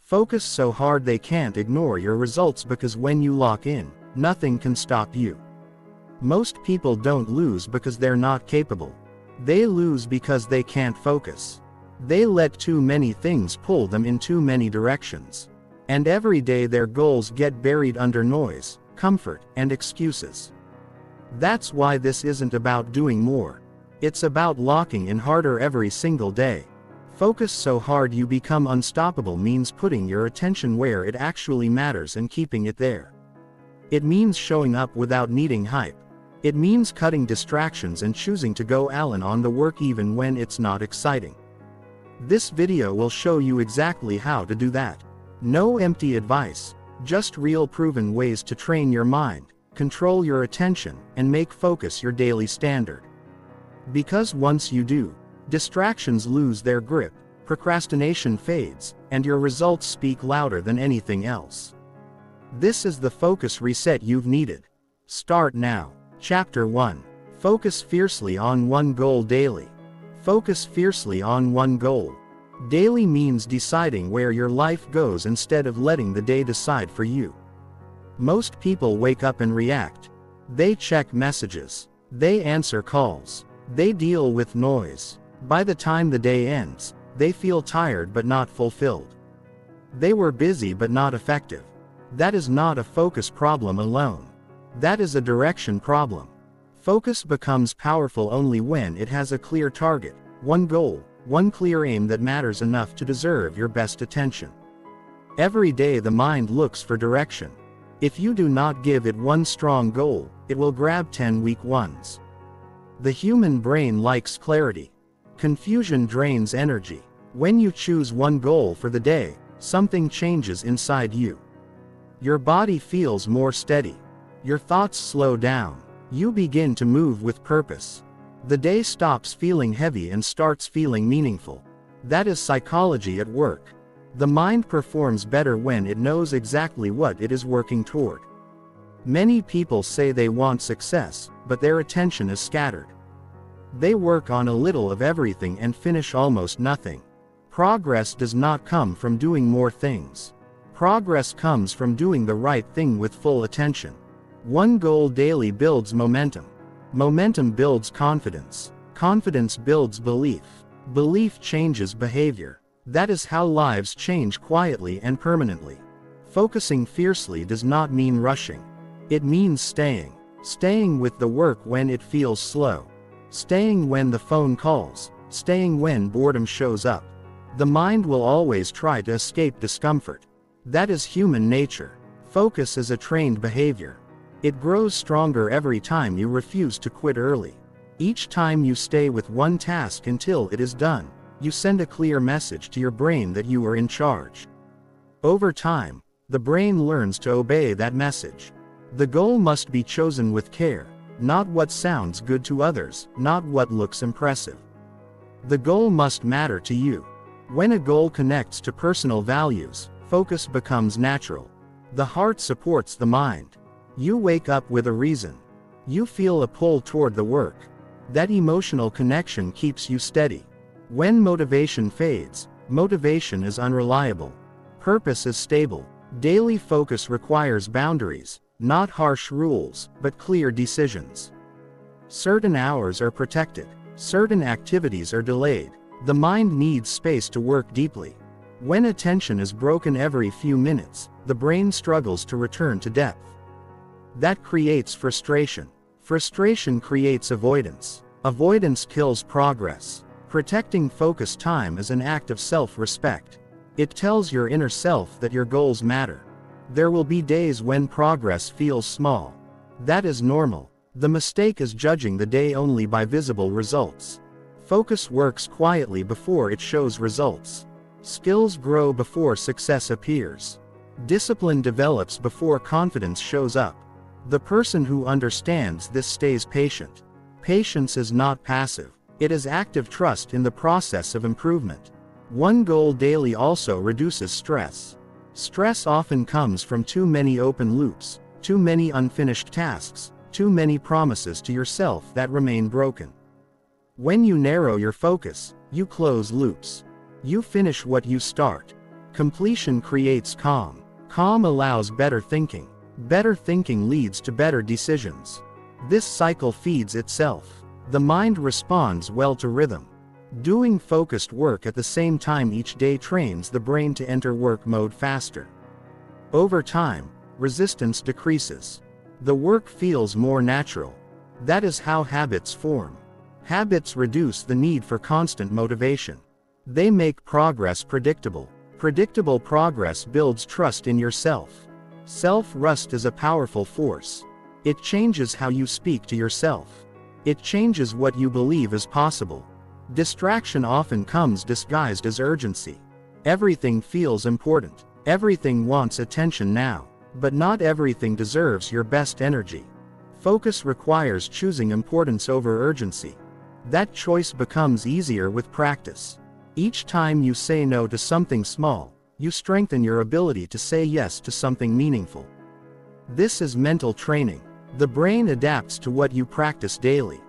Focus so hard they can't ignore your results, because when you lock in, nothing can stop you. Most people don't lose because they're not capable. They lose because they can't focus. They let too many things pull them in too many directions. And every day their goals get buried under noise, comfort, and excuses. That's why this isn't about doing more. It's about locking in harder every single day. Focus so hard you become unstoppable means putting your attention where it actually matters and keeping it there. It means showing up without needing hype. It means cutting distractions and choosing to go all in on the work even when it's not exciting. This video will show you exactly how to do that. No empty advice, just real proven ways to train your mind, control your attention, and make focus your daily standard. Because once you do, distractions lose their grip, procrastination fades, and your results speak louder than anything else. This is the focus reset you've needed. Start now. Chapter 1. Focus fiercely on one goal daily. Focus fiercely on one goal. Daily means deciding where your life goes instead of letting the day decide for you. Most people wake up and react. They check messages. They answer calls. They deal with noise. By the time the day ends, they feel tired but not fulfilled. They were busy but not effective. That is not a focus problem alone. That is a direction problem. Focus becomes powerful only when it has a clear target, one goal, one clear aim that matters enough to deserve your best attention. Every day the mind looks for direction. If you do not give it one strong goal, it will grab 10 weak ones. The human brain likes clarity. Confusion drains energy. When you choose one goal for the day, something changes inside you. Your body feels more steady. Your thoughts slow down. You begin to move with purpose. The day stops feeling heavy and starts feeling meaningful. That is psychology at work. The mind performs better when it knows exactly what it is working toward. Many people say they want success, but their attention is scattered. They work on a little of everything and finish almost nothing. Progress does not come from doing more things. Progress comes from doing the right thing with full attention. One goal daily builds momentum. Momentum builds confidence. Confidence builds belief. Belief changes behavior. That is how lives change quietly and permanently. Focusing fiercely does not mean rushing. It means staying. Staying with the work when it feels slow. Staying when the phone calls. Staying when boredom shows up. The mind will always try to escape discomfort. That is human nature. Focus is a trained behavior. It grows stronger every time you refuse to quit early. Each time you stay with one task until it is done, you send a clear message to your brain that you are in charge. Over time, the brain learns to obey that message. The goal must be chosen with care, not what sounds good to others, not what looks impressive. The goal must matter to you. When a goal connects to personal values, focus becomes natural. The heart supports the mind. You wake up with a reason. You feel a pull toward the work. That emotional connection keeps you steady. When motivation fades, motivation is unreliable. Purpose is stable. Daily focus requires boundaries, not harsh rules, but clear decisions. Certain hours are protected. Certain activities are delayed. The mind needs space to work deeply. When attention is broken every few minutes, the brain struggles to return to depth. That creates frustration. Frustration creates avoidance. Avoidance kills progress. Protecting focus time is an act of self-respect. It tells your inner self that your goals matter. There will be days when progress feels small. That is normal. The mistake is judging the day only by visible results. Focus works quietly before it shows results. Skills grow before success appears. Discipline develops before confidence shows up. The person who understands this stays patient. Patience is not passive. It is active trust in the process of improvement. One goal daily also reduces stress. Stress often comes from too many open loops, too many unfinished tasks, too many promises to yourself that remain broken. When you narrow your focus, you close loops. You finish what you start. Completion creates calm. Calm allows better thinking. Better thinking leads to better decisions. This cycle feeds itself. The mind responds well to rhythm. Doing focused work at the same time each day trains the brain to enter work mode faster. Over time, resistance decreases. The work feels more natural. That is how habits form. Habits reduce the need for constant motivation. They make progress predictable. Predictable progress builds trust in yourself. Self-trust is a powerful force. It changes how you speak to yourself. It changes what you believe is possible. Distraction often comes disguised as urgency. Everything feels important. Everything wants attention now. But not everything deserves your best energy. Focus requires choosing importance over urgency. That choice becomes easier with practice. Each time you say no to something small, you strengthen your ability to say yes to something meaningful. This is mental training. The brain adapts to what you practice daily.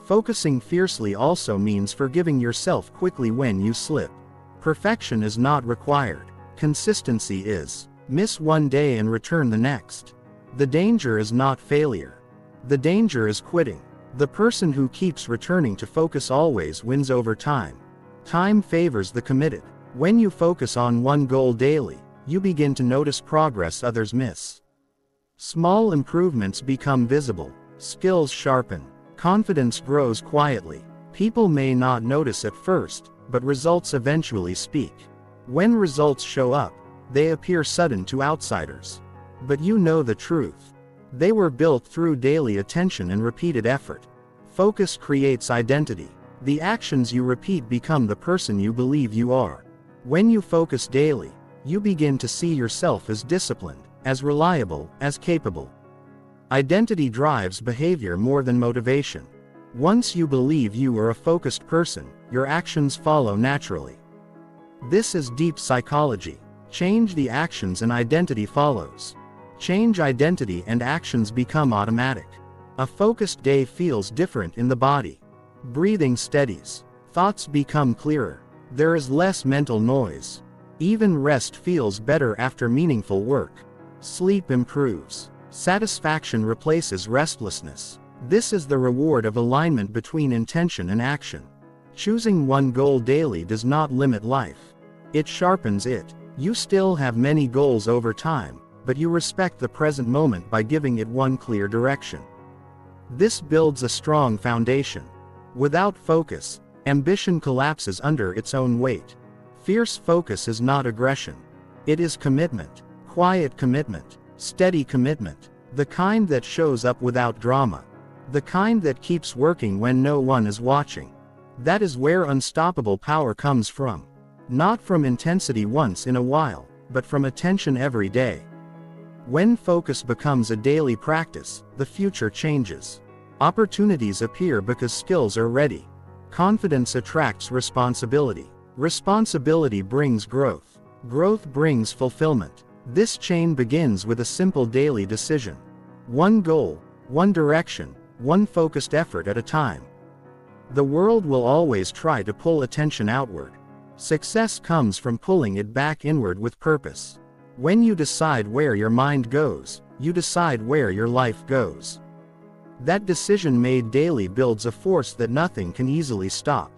Focusing fiercely also means forgiving yourself quickly when you slip. Perfection is not required. Consistency is. Miss one day and return the next. The danger is not failure. The danger is quitting. The person who keeps returning to focus always wins over time. Time favors the committed. When you focus on one goal daily, you begin to notice progress others miss. Small improvements become visible. Skills sharpen. Confidence grows quietly. People may not notice at first, but results eventually speak. When results show up, they appear sudden to outsiders. But you know the truth. They were built through daily attention and repeated effort. Focus creates identity. The actions you repeat become the person you believe you are. When you focus daily, you begin to see yourself as disciplined, as reliable, as capable. Identity drives behavior more than motivation. Once you believe you are a focused person, your actions follow naturally. This is deep psychology. Change the actions and identity follows. Change identity and actions become automatic. A focused day feels different in the body. Breathing steadies. Thoughts become clearer. There is less mental noise. Even rest feels better after meaningful work. Sleep improves. Satisfaction replaces restlessness. This is the reward of alignment between intention and action. Choosing one goal daily does not limit life. It sharpens it. You still have many goals over time, but you respect the present moment by giving it one clear direction. This builds a strong foundation. Without focus, ambition collapses under its own weight. Fierce focus is not aggression. It is commitment. Quiet commitment. Steady commitment. The kind that shows up without drama. The kind that keeps working when no one is watching. That is where unstoppable power comes from. Not from intensity once in a while, but from attention every day. When focus becomes a daily practice, the future changes. Opportunities appear because skills are ready. Confidence attracts responsibility. Responsibility brings growth. Growth brings fulfillment. This chain begins with a simple daily decision. One goal, one direction, one focused effort at a time. The world will always try to pull attention outward. Success comes from pulling it back inward with purpose. When you decide where your mind goes, you decide where your life goes. That decision made daily builds a force that nothing can easily stop.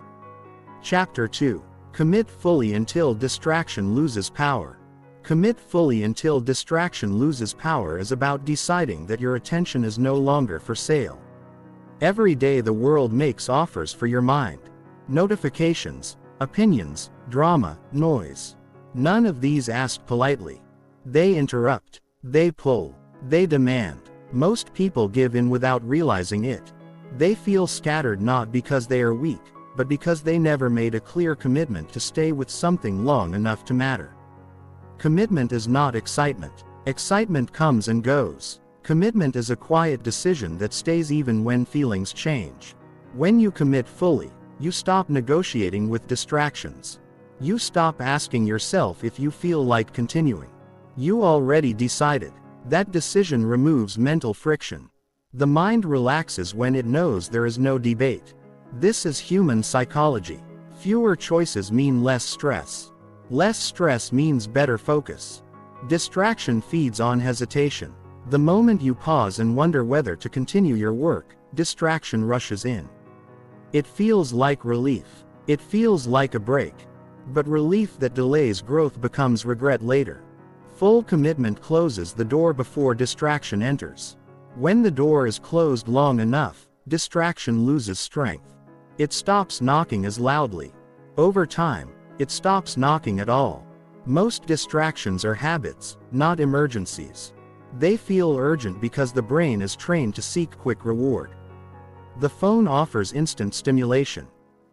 Chapter 2. Commit fully until distraction loses power. Commit fully until distraction loses power is about deciding that your attention is no longer for sale. Every day the world makes offers for your mind. Notifications, opinions, drama, noise. None of these ask politely. They interrupt. They pull. They demand. Most people give in without realizing it. They feel scattered not because they are weak, but because they never made a clear commitment to stay with something long enough to matter. Commitment is not excitement. Excitement comes and goes. Commitment is a quiet decision that stays even when feelings change. When you commit fully, you stop negotiating with distractions. You stop asking yourself if you feel like continuing. You already decided. That decision removes mental friction. The mind relaxes when it knows there is no debate. This is human psychology. Fewer choices mean less stress. Less stress means better focus. Distraction feeds on hesitation. The moment you pause and wonder whether to continue your work, distraction rushes in. It feels like relief. It feels like a break. But relief that delays growth becomes regret later. Full commitment closes the door before distraction enters. When the door is closed long enough, distraction loses strength. It stops knocking as loudly. Over time, it stops knocking at all. Most distractions are habits, not emergencies. They feel urgent because the brain is trained to seek quick reward. The phone offers instant stimulation.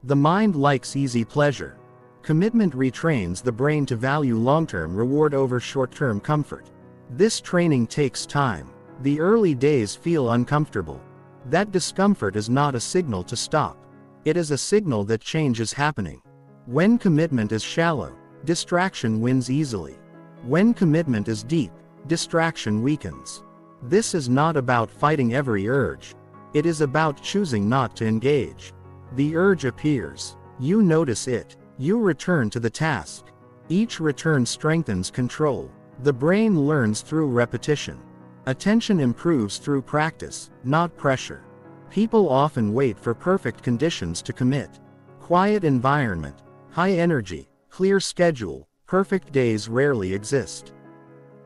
The mind likes easy pleasure. Commitment retrains the brain to value long-term reward over short-term comfort. This training takes time. The early days feel uncomfortable. That discomfort is not a signal to stop. It is a signal that change is happening. When commitment is shallow, distraction wins easily. When commitment is deep, distraction weakens. This is not about fighting every urge. It is about choosing not to engage. The urge appears. You notice it. You return to the task. Each return strengthens control. The brain learns through repetition. Attention improves through practice, not pressure. People often wait for perfect conditions to commit. Quiet environment, high energy, clear schedule, perfect days rarely exist.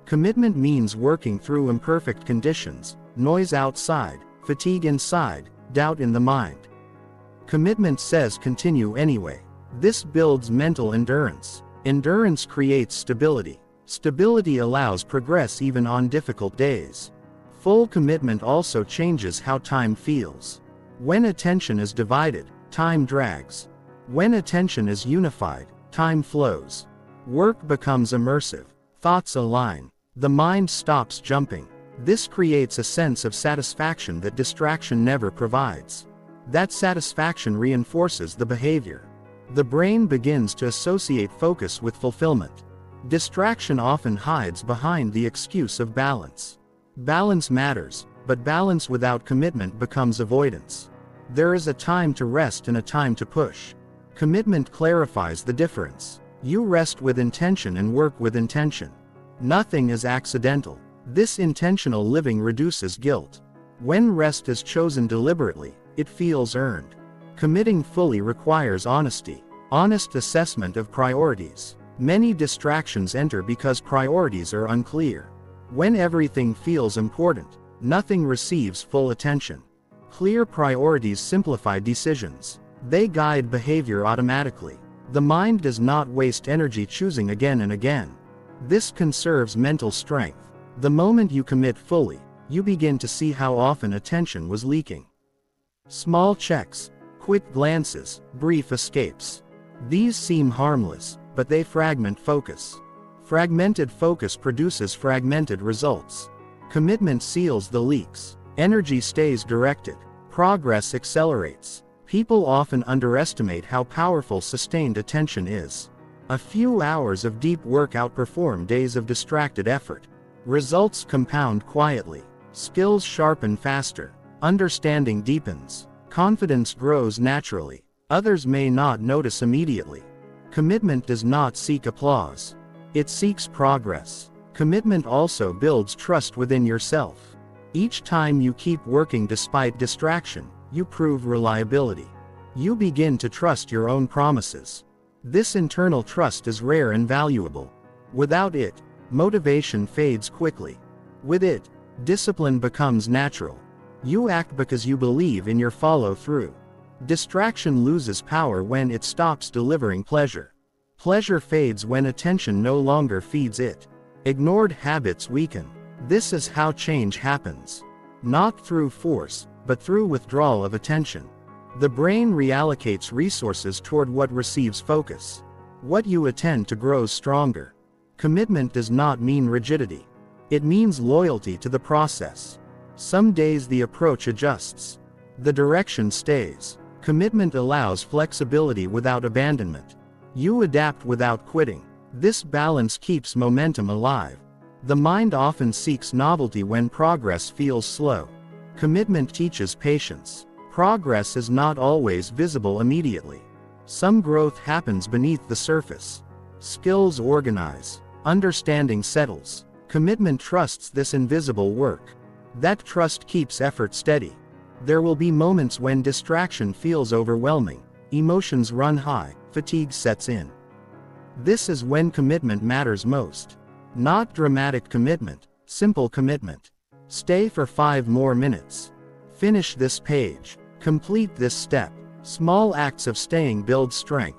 Commitment means working through imperfect conditions, noise outside, fatigue inside, doubt in the mind. Commitment says continue anyway. This builds mental endurance. Endurance creates stability. Stability allows progress even on difficult days. Full commitment also changes how time feels. When attention is divided, time drags. When attention is unified, time flows. Work becomes immersive. Thoughts align. The mind stops jumping. This creates a sense of satisfaction that distraction never provides. That satisfaction reinforces the behavior. The brain begins to associate focus with fulfillment. Distraction often hides behind the excuse of balance. Balance matters, but balance without commitment becomes avoidance. There is a time to rest and a time to push. Commitment clarifies the difference. You rest with intention and work with intention. Nothing is accidental. This intentional living reduces guilt. When rest is chosen deliberately, it feels earned. Committing fully requires honesty. Honest assessment of priorities. Many distractions enter because priorities are unclear. When everything feels important, nothing receives full attention. Clear priorities simplify decisions. They guide behavior automatically. The mind does not waste energy choosing again and again. This conserves mental strength. The moment you commit fully, you begin to see how often attention was leaking. Small checks, quick glances, brief escapes. These seem harmless, but they fragment focus. Fragmented focus produces fragmented results. Commitment seals the leaks. Energy stays directed. Progress accelerates. People often underestimate how powerful sustained attention is. A few hours of deep work outperform days of distracted effort. Results compound quietly. Skills sharpen faster. Understanding deepens. Confidence grows naturally. Others may not notice immediately. Commitment does not seek applause. It seeks progress. Commitment also builds trust within yourself. Each time you keep working despite distraction, you prove reliability. You begin to trust your own promises. This internal trust is rare and valuable. Without it, motivation fades quickly. With it, discipline becomes natural. You act because you believe in your follow-through. Distraction loses power when it stops delivering pleasure. Pleasure fades when attention no longer feeds it. Ignored habits weaken. This is how change happens. Not through force, but through withdrawal of attention. The brain reallocates resources toward what receives focus. What you attend to grows stronger. Commitment does not mean rigidity. It means loyalty to the process. Some days the approach adjusts. The direction stays. Commitment allows flexibility without abandonment. You adapt without quitting. This balance keeps momentum alive. The mind often seeks novelty when progress feels slow. Commitment teaches patience. Progress is not always visible immediately. Some growth happens beneath the surface. Skills organize. Understanding settles. Commitment trusts this invisible work. That trust keeps effort steady. There will be moments when distraction feels overwhelming, emotions run high, fatigue sets in. This is when commitment matters most. Not dramatic commitment, simple commitment. Stay for 5 more minutes. Finish this page. Complete this step. Small acts of staying build strength.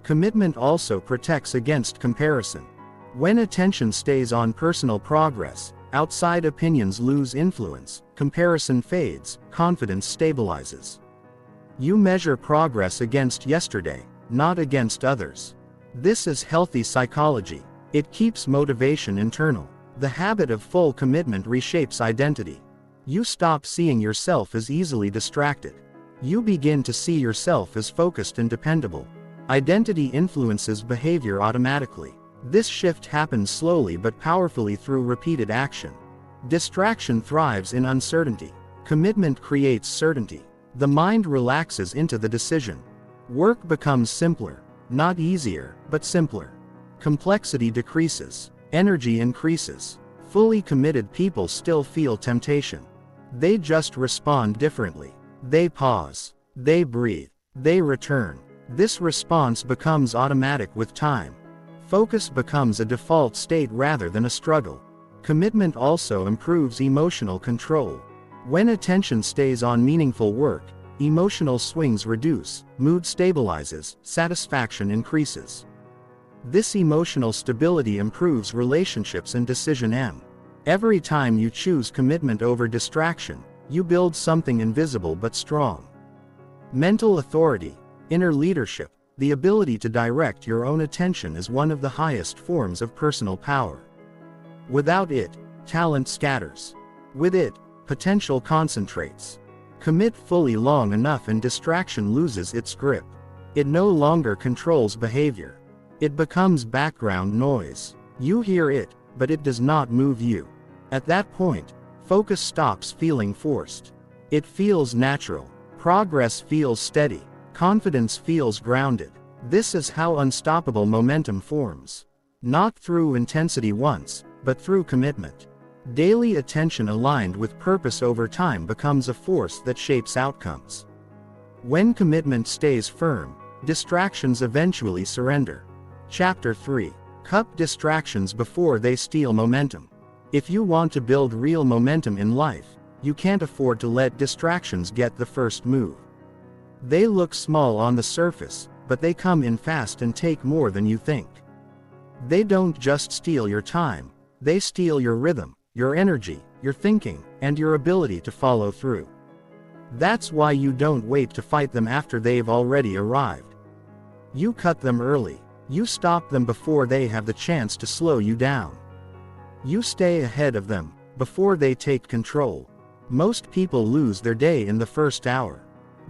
Commitment also protects against comparison. When attention stays on personal progress, outside opinions lose influence, comparison fades, confidence stabilizes. You measure progress against yesterday, not against others. This is healthy psychology. It keeps motivation internal. The habit of full commitment reshapes identity. You stop seeing yourself as easily distracted. You begin to see yourself as focused and dependable. Identity influences behavior automatically. This shift happens slowly but powerfully through repeated action. Distraction thrives in uncertainty. Commitment creates certainty. The mind relaxes into the decision. Work becomes simpler, not easier, but simpler. Complexity decreases. Energy increases. Fully committed people still feel temptation. They just respond differently. They pause. They breathe. They return. This response becomes automatic with time. Focus becomes a default state rather than a struggle. Commitment also improves emotional control. When attention stays on meaningful work, emotional swings reduce, mood stabilizes, satisfaction increases. This emotional stability improves relationships and decision M. Every time you choose commitment over distraction, you build something invisible but strong. Mental authority, inner leadership, the ability to direct your own attention is one of the highest forms of personal power. Without it, talent scatters. With it, potential concentrates. Commit fully long enough and distraction loses its grip. It no longer controls behavior. It becomes background noise. You hear it, but it does not move you. At that point, focus stops feeling forced. It feels natural. Progress feels steady. Confidence feels grounded. This is how unstoppable momentum forms. Not through intensity once, but through commitment. Daily attention aligned with purpose over time becomes a force that shapes outcomes. When commitment stays firm, distractions eventually surrender. Chapter 3. Cut distractions before they steal momentum. If you want to build real momentum in life, you can't afford to let distractions get the first move. They look small on the surface, but they come in fast and take more than you think. They don't just steal your time, they steal your rhythm, your energy, your thinking, and your ability to follow through. That's why you don't wait to fight them after they've already arrived. You cut them early. You stop them before they have the chance to slow you down. You stay ahead of them, before they take control. Most people lose their day in the first hour.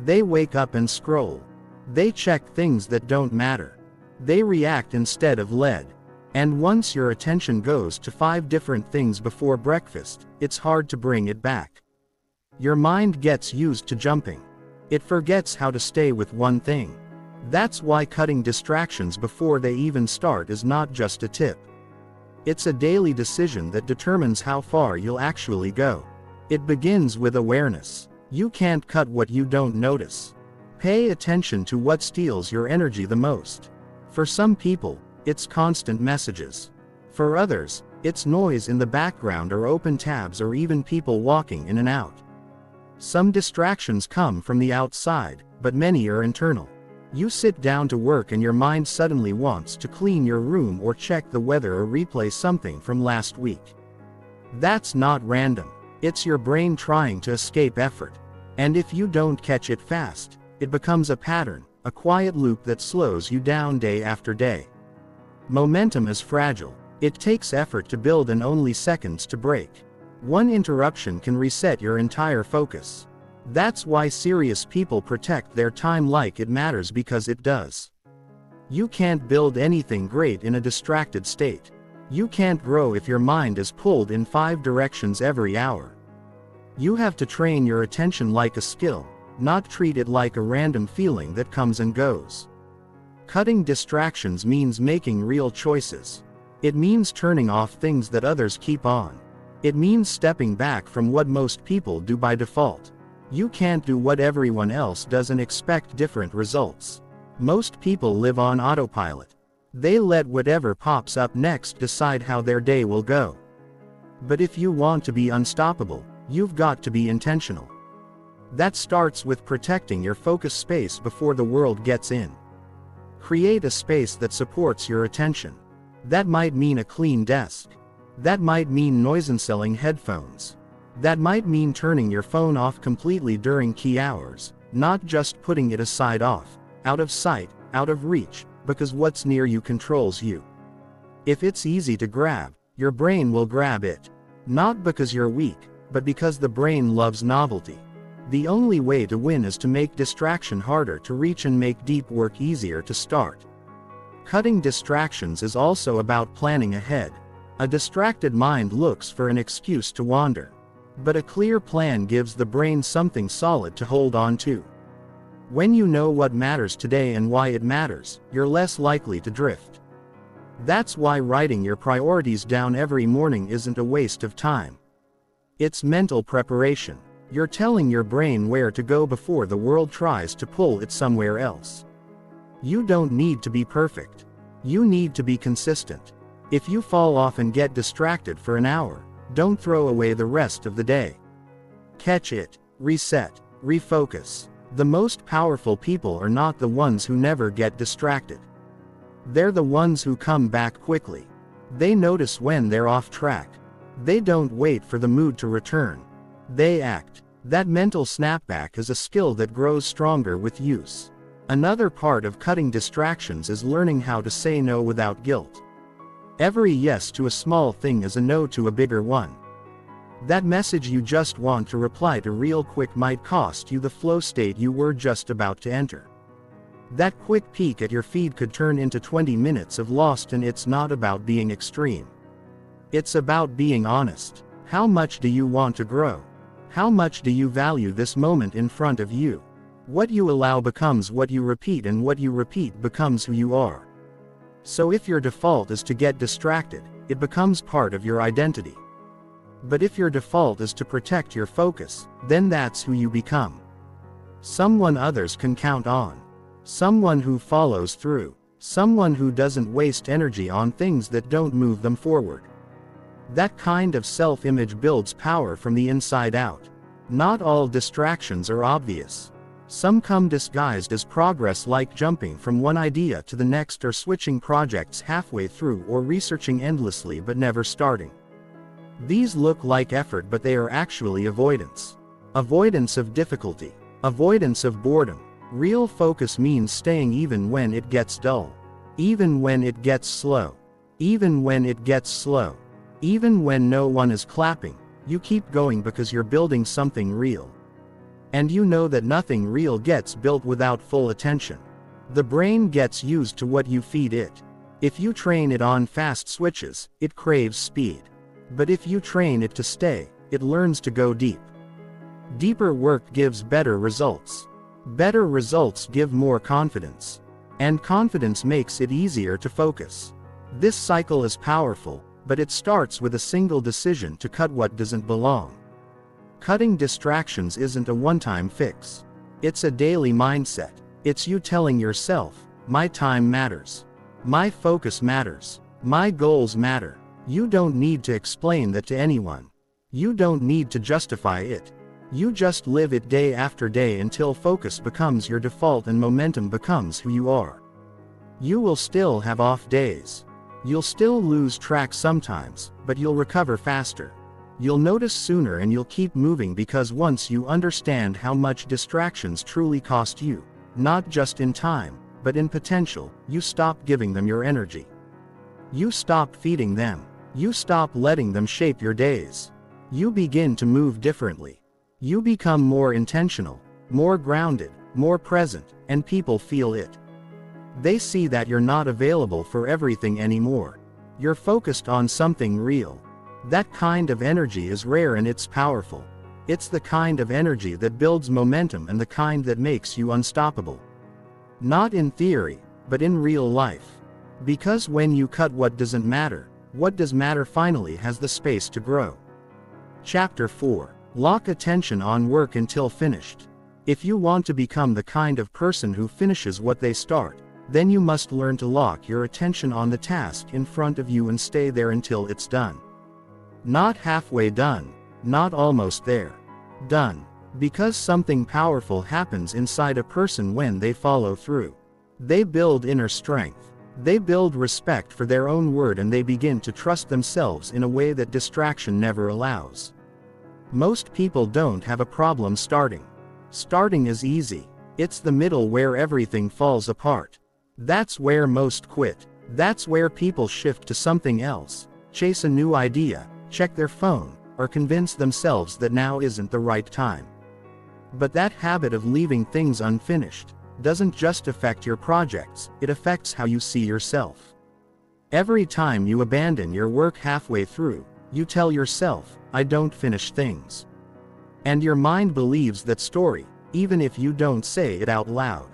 They wake up and scroll. They check things that don't matter. They react instead of lead. And once your attention goes to 5 different things before breakfast, it's hard to bring it back. Your mind gets used to jumping. It forgets how to stay with one thing. That's why cutting distractions before they even start is not just a tip. It's a daily decision that determines how far you'll actually go. It begins with awareness. You can't cut what you don't notice. Pay attention to what steals your energy the most. For some people, it's constant messages. For others, it's noise in the background or open tabs or even people walking in and out. Some distractions come from the outside, but many are internal. You sit down to work and your mind suddenly wants to clean your room or check the weather or replay something from last week. That's not random. It's your brain trying to escape effort. And if you don't catch it fast, it becomes a pattern, a quiet loop that slows you down day after day. Momentum is fragile. It takes effort to build and only seconds to break. One interruption can reset your entire focus. That's why serious people protect their time like it matters, because it does. You can't build anything great in a distracted state. You can't grow if your mind is pulled in 5 directions every hour. You have to train your attention like a skill, not treat it like a random feeling that comes and goes. Cutting distractions means making real choices. It means turning off things that others keep on. It means stepping back from what most people do by default. You can't do what everyone else does and expect different results. Most people live on autopilot. They let whatever pops up next decide how their day will go. But if you want to be unstoppable, you've got to be intentional. That starts with protecting your focus space before the world gets in. Create a space that supports your attention. That might mean a clean desk. That might mean noise-canceling headphones. That might mean turning your phone off completely during key hours, not just putting it aside off, out of sight, out of reach, because what's near you controls you. If it's easy to grab, your brain will grab it. Not because you're weak, but because the brain loves novelty. The only way to win is to make distraction harder to reach and make deep work easier to start. Cutting distractions is also about planning ahead. A distracted mind looks for an excuse to wander. But a clear plan gives the brain something solid to hold on to. When you know what matters today and why it matters, you're less likely to drift. That's why writing your priorities down every morning isn't a waste of time. It's mental preparation. You're telling your brain where to go before the world tries to pull it somewhere else. You don't need to be perfect. You need to be consistent. If you fall off and get distracted for an hour, don't throw away the rest of the day. Catch it, reset, refocus. The most powerful people are not the ones who never get distracted. They're the ones who come back quickly. They notice when they're off track. They don't wait for the mood to return. They act. That mental snapback is a skill that grows stronger with use. Another part of cutting distractions is learning how to say no without guilt. Every yes to a small thing is a no to a bigger one. That message you just want to reply to real quick might cost you the flow state you were just about to enter. That quick peek at your feed could turn into 20 minutes of lost, and it's not about being extreme. It's about being honest. How much do you want to grow? How much do you value this moment in front of you? What you allow becomes what you repeat, and what you repeat becomes who you are. So if your default is to get distracted, it becomes part of your identity. But if your default is to protect your focus, then that's who you become. Someone others can count on. Someone who follows through. Someone who doesn't waste energy on things that don't move them forward. That kind of self-image builds power from the inside out. Not all distractions are obvious. Some come disguised as progress, like jumping from one idea to the next, or switching projects halfway through, or researching endlessly but never starting. These look like effort, but they are actually avoidance. Avoidance of difficulty. Avoidance of boredom. Real focus means staying even when it gets dull. Even when it gets slow. Even when it gets slow. Even when no one is clapping, you keep going because you're building something real. And you know that nothing real gets built without full attention. The brain gets used to what you feed it. If you train it on fast switches, it craves speed. But if you train it to stay, it learns to go deep. Deeper work gives better results. Better results give more confidence. And confidence makes it easier to focus. This cycle is powerful, but it starts with a single decision to cut what doesn't belong. Cutting distractions isn't a one-time fix. It's a daily mindset. It's you telling yourself, my time matters. My focus matters. My goals matter. You don't need to explain that to anyone. You don't need to justify it. You just live it day after day until focus becomes your default and momentum becomes who you are. You will still have off days. You'll still lose track sometimes, but you'll recover faster. You'll notice sooner, and you'll keep moving, because once you understand how much distractions truly cost you, not just in time, but in potential, you stop giving them your energy. You stop feeding them. You stop letting them shape your days. You begin to move differently. You become more intentional, more grounded, more present, and people feel it. They see that you're not available for everything anymore. You're focused on something real. That kind of energy is rare, and it's powerful. It's the kind of energy that builds momentum, and the kind that makes you unstoppable. Not in theory, but in real life. Because when you cut what doesn't matter, what does matter finally has the space to grow. Chapter 4. Lock attention on work until finished. If you want to become the kind of person who finishes what they start, then you must learn to lock your attention on the task in front of you and stay there until it's done. Not halfway done, not almost there. Done. Because something powerful happens inside a person when they follow through. They build inner strength. They build respect for their own word, and they begin to trust themselves in a way that distraction never allows. Most people don't have a problem starting. Starting is easy. It's the middle where everything falls apart. That's where most quit. That's where people shift to something else, chase a new idea, check their phone, or convince themselves that now isn't the right time. But that habit of leaving things unfinished doesn't just affect your projects, it affects how you see yourself. Every time you abandon your work halfway through, you tell yourself, "I don't finish things." And your mind believes that story, even if you don't say it out loud.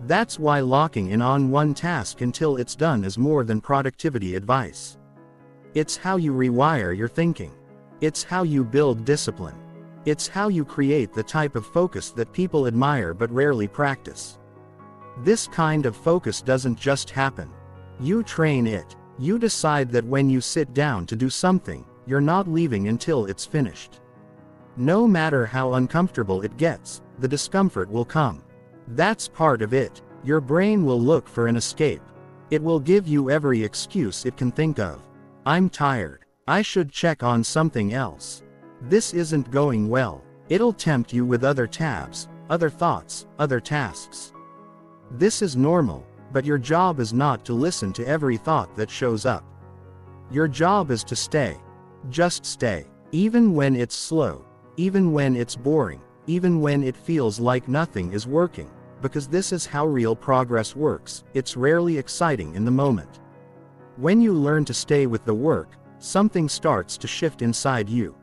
That's why locking in on one task until it's done is more than productivity advice. It's how you rewire your thinking. It's how you build discipline. It's how you create the type of focus that people admire but rarely practice. This kind of focus doesn't just happen. You train it. You decide that when you sit down to do something, you're not leaving until it's finished. No matter how uncomfortable it gets, the discomfort will come. That's part of it. Your brain will look for an escape. It will give you every excuse it can think of. I'm tired. I should check on something else. This isn't going well. It'll tempt you with other tabs, other thoughts, other tasks. This is normal, but your job is not to listen to every thought that shows up. Your job is to stay. Just stay. Even when it's slow, even when it's boring, even when it feels like nothing is working, because this is how real progress works. It's rarely exciting in the moment. When you learn to stay with the work, something starts to shift inside you.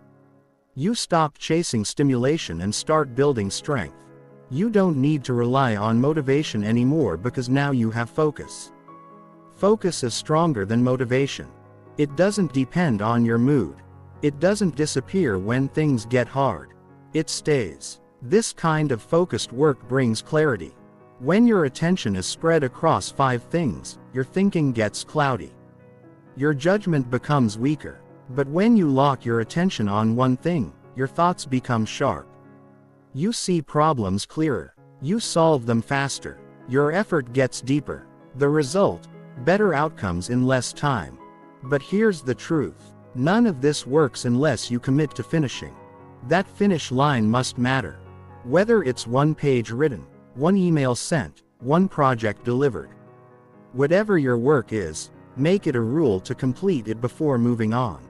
You stop chasing stimulation and start building strength. You don't need to rely on motivation anymore because now you have focus. Focus is stronger than motivation. It doesn't depend on your mood. It doesn't disappear when things get hard. It stays. This kind of focused work brings clarity. When your attention is spread across 5 things, your thinking gets cloudy. Your judgment becomes weaker. But when you lock your attention on one thing, your thoughts become sharp. You see problems clearer. You solve them faster. Your effort gets deeper. The result? Better outcomes in less time. But here's the truth. None of this works unless you commit to finishing. That finish line must matter. Whether it's 1 page written, 1 email sent, 1 project delivered. Whatever your work is, make it a rule to complete it before moving on.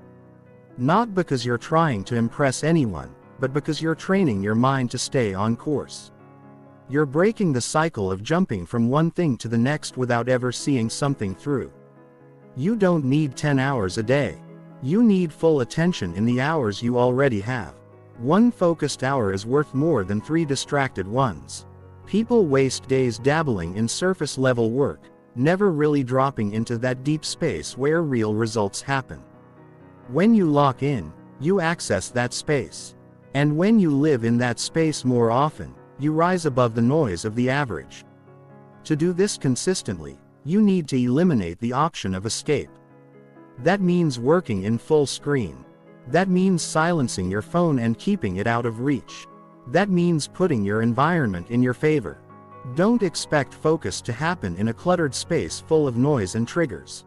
Not because you're trying to impress anyone, but because you're training your mind to stay on course. You're breaking the cycle of jumping from one thing to the next without ever seeing something through. You don't need 10 hours a day. You need full attention in the hours you already have. 1 focused hour is worth more than 3 distracted ones. People waste days dabbling in surface-level work, never really dropping into that deep space where real results happen. When you lock in, you access that space. And when you live in that space more often, you rise above the noise of the average. To do this consistently, you need to eliminate the option of escape. That means working in full screen. That means silencing your phone and keeping it out of reach. That means putting your environment in your favor. Don't expect focus to happen in a cluttered space full of noise and triggers.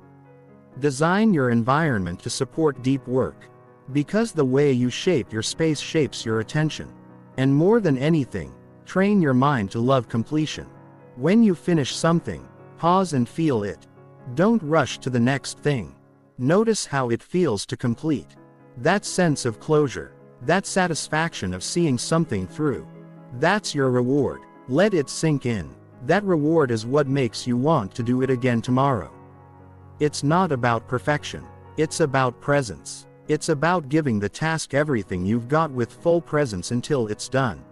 Design your environment to support deep work. Because the way you shape your space shapes your attention. And more than anything, train your mind to love completion. When you finish something, pause and feel it. Don't rush to the next thing. Notice how it feels to complete. That sense of closure, that satisfaction of seeing something through. That's your reward. Let it sink in. That reward is what makes you want to do it again tomorrow. It's not about perfection. It's about presence. It's about giving the task everything you've got with full presence until it's done.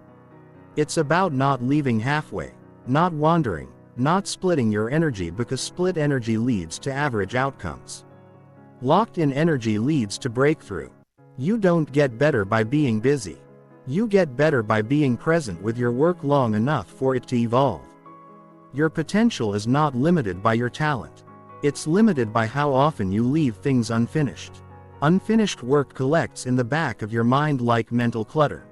It's about not leaving halfway, not wandering, not splitting your energy because split energy leads to average outcomes. Locked-in energy leads to breakthrough. You don't get better by being busy. You get better by being present with your work long enough for it to evolve. Your potential is not limited by your talent. It's limited by how often you leave things unfinished. Unfinished work collects in the back of your mind like mental clutter.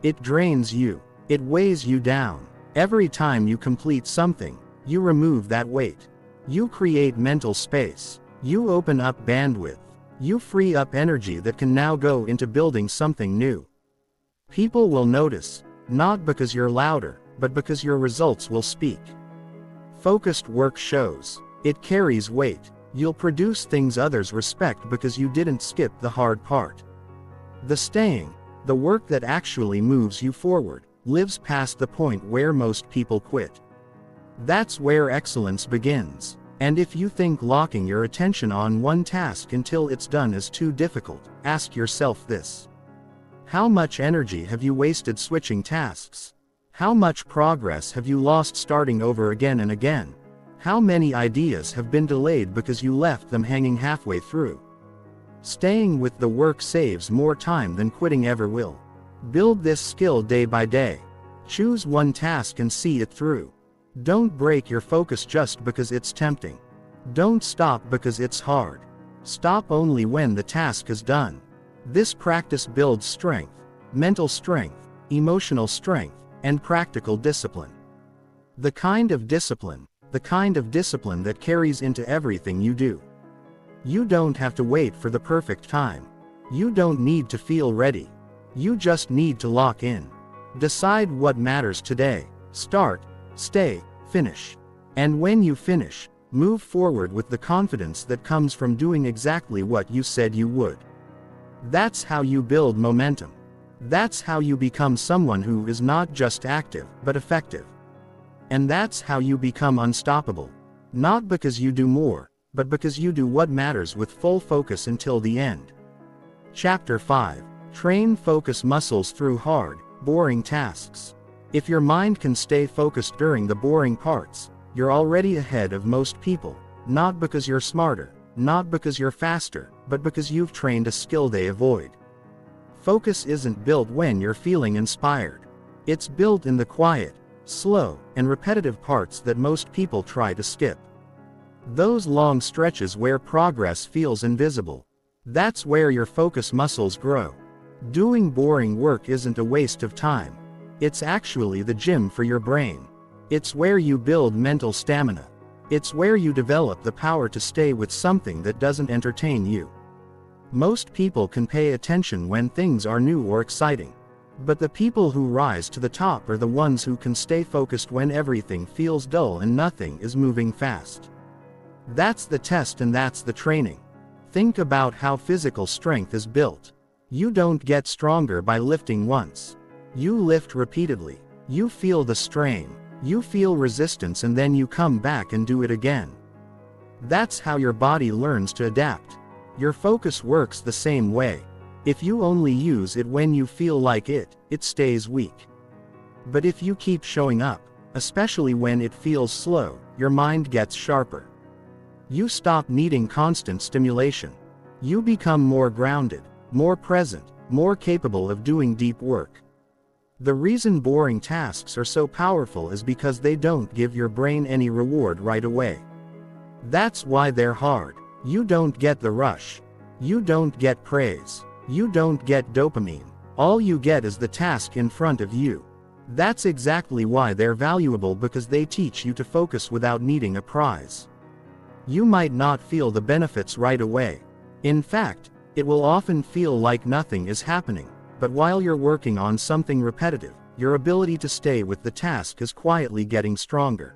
It drains you. It weighs you down. Every time you complete something, you remove that weight. You create mental space. You open up bandwidth. You free up energy that can now go into building something new. People will notice, not because you're louder, but because your results will speak. Focused work shows. It carries weight. You'll produce things others respect because you didn't skip the hard part. The staying, the work that actually moves you forward, lives past the point where most people quit. That's where excellence begins. And if you think locking your attention on one task until it's done is too difficult, ask yourself this. How much energy have you wasted switching tasks? How much progress have you lost starting over again and again? How many ideas have been delayed because you left them hanging halfway through? Staying with the work saves more time than quitting ever will. Build this skill day by day. Choose one task and see it through. Don't break your focus just because it's tempting. Don't stop because it's hard. Stop only when the task is done. This practice builds strength, mental strength, emotional strength, and practical discipline. The kind of discipline that carries into everything you do. You don't have to wait for the perfect time. You don't need to feel ready. You just need to lock in. Decide what matters today. Start, stay, finish. And when you finish, move forward with the confidence that comes from doing exactly what you said you would. That's how you build momentum. That's how you become someone who is not just active, but effective. And that's how you become unstoppable. Not because you do more, but because you do what matters with full focus until the end. Chapter 5. Train focus muscles through hard, boring tasks. If your mind can stay focused during the boring parts, you're already ahead of most people, not because you're smarter, not because you're faster, but because you've trained a skill they avoid. Focus isn't built when you're feeling inspired. It's built in the quiet, slow, and repetitive parts that most people try to skip. Those long stretches where progress feels invisible. That's where your focus muscles grow. Doing boring work isn't a waste of time. It's actually the gym for your brain. It's where you build mental stamina. It's where you develop the power to stay with something that doesn't entertain you. Most people can pay attention when things are new or exciting. But the people who rise to the top are the ones who can stay focused when everything feels dull and nothing is moving fast. That's the test and that's the training. Think about how physical strength is built. You don't get stronger by lifting once. You lift repeatedly. You feel the strain. You feel resistance and then you come back and do it again. That's how your body learns to adapt. Your focus works the same way. If you only use it when you feel like it stays weak. But if you keep showing up, especially when it feels slow, your mind gets sharper. You stop needing constant stimulation. You become more grounded, more present, more capable of doing deep work. The reason boring tasks are so powerful is because they don't give your brain any reward right away. That's why they're hard. You don't get the rush. You don't get praise. You don't get dopamine. All you get is the task in front of you. That's exactly why they're valuable, because they teach you to focus without needing a prize. You might not feel the benefits right away. In fact, it will often feel like nothing is happening. But while you're working on something repetitive, your ability to stay with the task is quietly getting stronger.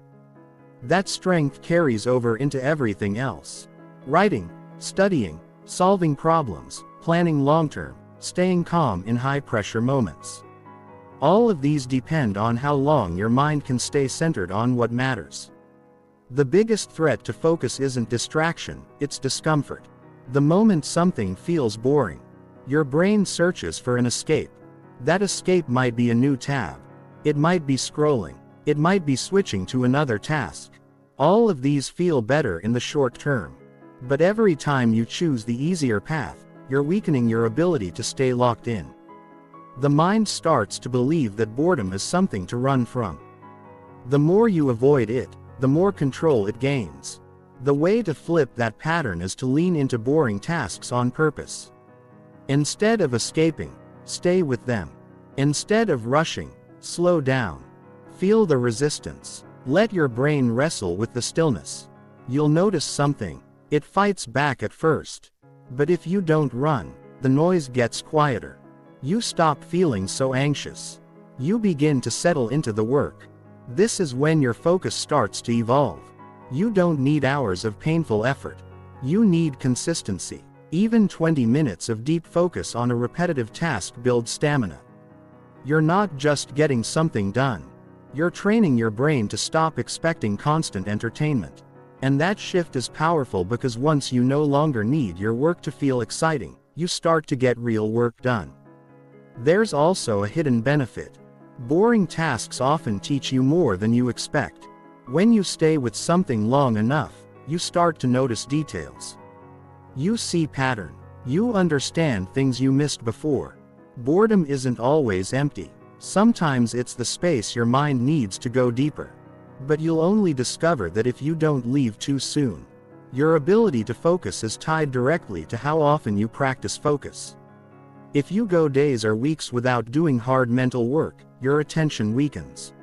That strength carries over into everything else. Writing, studying, solving problems, planning long-term, staying calm in high-pressure moments. All of these depend on how long your mind can stay centered on what matters. The biggest threat to focus isn't distraction, it's discomfort. The moment something feels boring, your brain searches for an escape. That escape might be a new tab. It might be scrolling. It might be switching to another task. All of these feel better in the short term. But every time you choose the easier path, you're weakening your ability to stay locked in. The mind starts to believe that boredom is something to run from. The more you avoid it, the more control it gains. The way to flip that pattern is to lean into boring tasks on purpose. Instead of escaping, stay with them. Instead of rushing, slow down. Feel the resistance. Let your brain wrestle with the stillness. You'll notice something. It fights back at first. But if you don't run, the noise gets quieter. You stop feeling so anxious. You begin to settle into the work. This is when your focus starts to evolve. You don't need hours of painful effort. You need consistency. Even 20 minutes of deep focus on a repetitive task builds stamina. You're not just getting something done. You're training your brain to stop expecting constant entertainment. And that shift is powerful because once you no longer need your work to feel exciting, you start to get real work done. There's also a hidden benefit. Boring tasks often teach you more than you expect. When you stay with something long enough, you start to notice details. You see pattern. You understand things you missed before. Boredom isn't always empty. Sometimes it's the space your mind needs to go deeper. But you'll only discover that if you don't leave too soon. Your ability to focus is tied directly to how often you practice focus. If you go days or weeks without doing hard mental work, your attention weakens.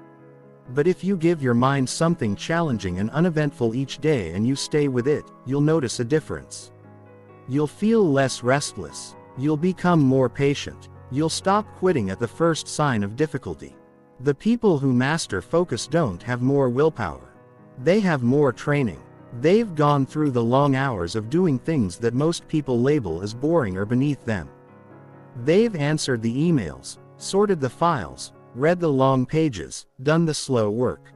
But if you give your mind something challenging and uneventful each day and you stay with it, you'll notice a difference. You'll feel less restless. You'll become more patient. You'll stop quitting at the first sign of difficulty. The people who master focus don't have more willpower. They have more training. They've gone through the long hours of doing things that most people label as boring or beneath them. They've answered the emails, sorted the files, read the long pages, done the slow work.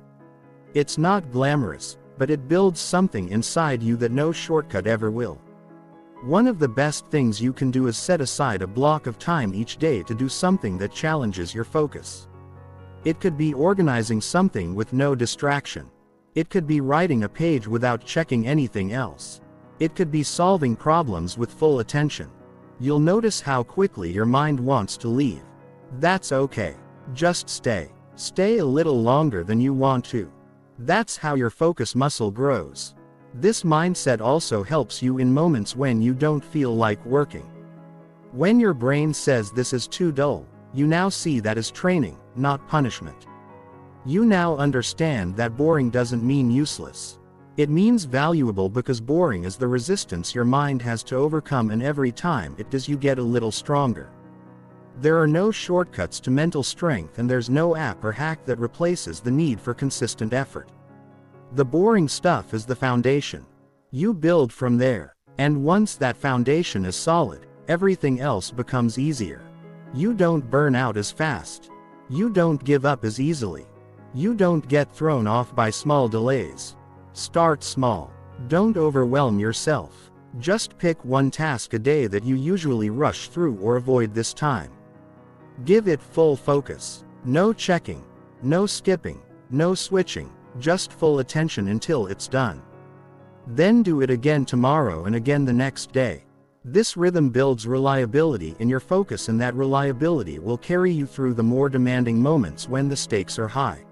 It's not glamorous, but it builds something inside you that no shortcut ever will. One of the best things you can do is set aside a block of time each day to do something that challenges your focus. It could be organizing something with no distraction. It could be writing a page without checking anything else. It could be solving problems with full attention. You'll notice how quickly your mind wants to leave. That's okay. Just stay. Stay a little longer than you want to. That's how your focus muscle grows. This mindset also helps you in moments when you don't feel like working. When your brain says this is too dull, you now see that as training, not punishment. You now understand that boring doesn't mean useless. It means valuable because boring is the resistance your mind has to overcome, and every time it does you get a little stronger. There are no shortcuts to mental strength, and there's no app or hack that replaces the need for consistent effort. The boring stuff is the foundation. You build from there. And once that foundation is solid, everything else becomes easier. You don't burn out as fast. You don't give up as easily. You don't get thrown off by small delays. Start small. Don't overwhelm yourself. Just pick one task a day that you usually rush through or avoid this time. Give it full focus. No checking. No skipping. No switching. Just full attention until it's done. Then do it again tomorrow and again the next day. This rhythm builds reliability in your focus, and that reliability will carry you through the more demanding moments when the stakes are high.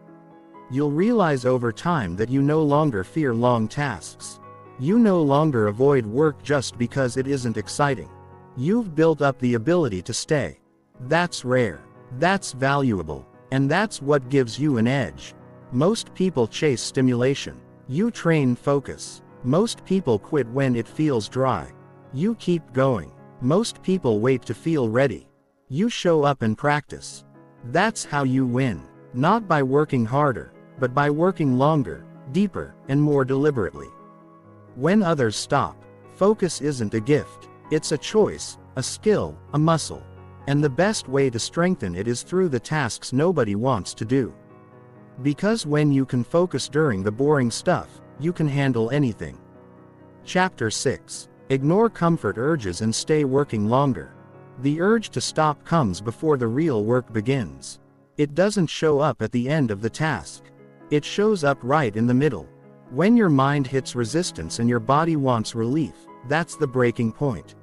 You'll realize over time that you no longer fear long tasks. You no longer avoid work just because it isn't exciting. You've built up the ability to stay. That's rare. That's valuable. And that's what gives you an edge. Most people chase stimulation. You train focus. Most people quit when it feels dry. You keep going. Most people wait to feel ready. You show up and practice. That's how you win. Not by working harder, but by working longer, deeper, and more deliberately. When others stop, focus isn't a gift. It's a choice, a skill, a muscle. And the best way to strengthen it is through the tasks nobody wants to do. Because when you can focus during the boring stuff, you can handle anything. Chapter 6. Ignore comfort urges and stay working longer. The urge to stop comes before the real work begins. It doesn't show up at the end of the task. It shows up right in the middle. When your mind hits resistance and your body wants relief, that's the breaking point.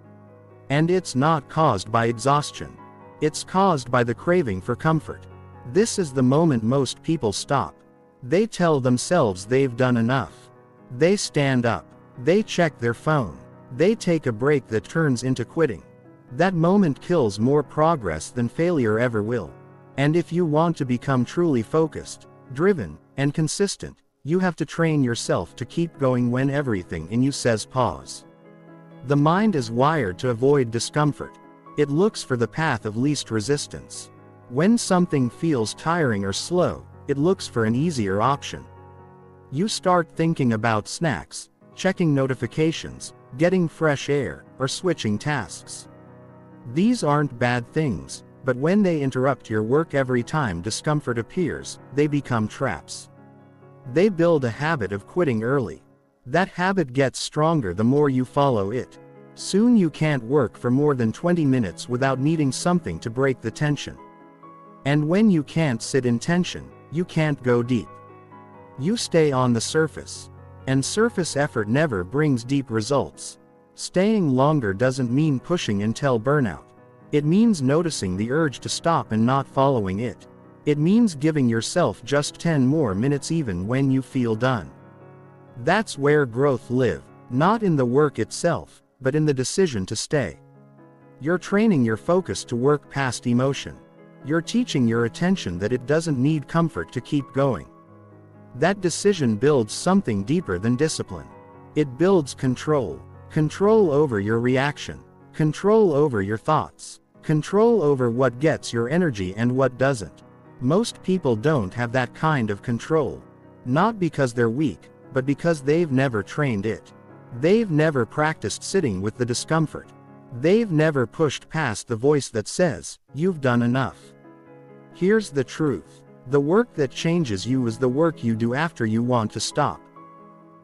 And it's not caused by exhaustion. It's caused by the craving for comfort. This is the moment most people stop. They tell themselves they've done enough. They stand up. They check their phone. They take a break that turns into quitting. That moment kills more progress than failure ever will. And if you want to become truly focused, driven, and consistent, you have to train yourself to keep going when everything in you says pause. The mind is wired to avoid discomfort. It looks for the path of least resistance. When something feels tiring or slow, it looks for an easier option. You start thinking about snacks, checking notifications, getting fresh air, or switching tasks. These aren't bad things, but when they interrupt your work every time discomfort appears, they become traps. They build a habit of quitting early. That habit gets stronger the more you follow it. Soon you can't work for more than 20 minutes without needing something to break the tension. And when you can't sit in tension, you can't go deep. You stay on the surface. And surface effort never brings deep results. Staying longer doesn't mean pushing until burnout. It means noticing the urge to stop and not following it. It means giving yourself just 10 more minutes even when you feel done. That's where growth lives, not in the work itself, but in the decision to stay. You're training your focus to work past emotion. You're teaching your attention that it doesn't need comfort to keep going. That decision builds something deeper than discipline. It builds control. Control over your reaction. Control over your thoughts. Control over what gets your energy and what doesn't. Most people don't have that kind of control. Not because they're weak, but because they've never trained it. They've never practiced sitting with the discomfort. They've never pushed past the voice that says, "You've done enough." Here's the truth. The work that changes you is the work you do after you want to stop.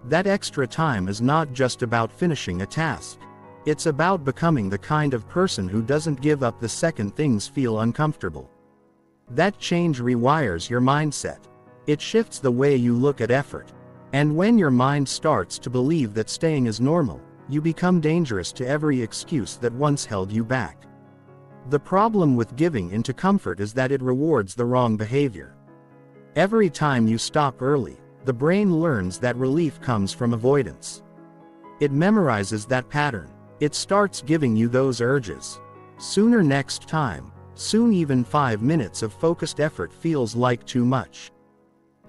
That extra time is not just about finishing a task. It's about becoming the kind of person who doesn't give up the second things feel uncomfortable. That change rewires your mindset. It shifts the way you look at effort. And when your mind starts to believe that staying is normal, you become dangerous to every excuse that once held you back. The problem with giving into comfort is that it rewards the wrong behavior. Every time you stop early, the brain learns that relief comes from avoidance. It memorizes that pattern. It starts giving you those urges. Sooner next time, soon even 5 minutes of focused effort feels like too much.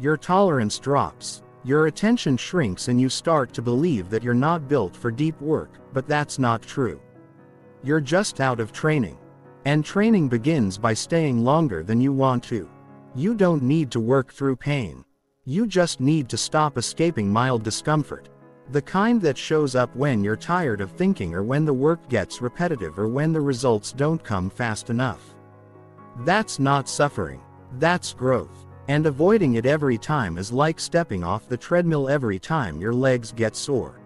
Your tolerance drops. Your attention shrinks and you start to believe that you're not built for deep work, but that's not true. You're just out of training. And training begins by staying longer than you want to. You don't need to work through pain. You just need to stop escaping mild discomfort. The kind that shows up when you're tired of thinking or when the work gets repetitive or when the results don't come fast enough. That's not suffering. That's growth. And avoiding it every time is like stepping off the treadmill every time your legs get sore.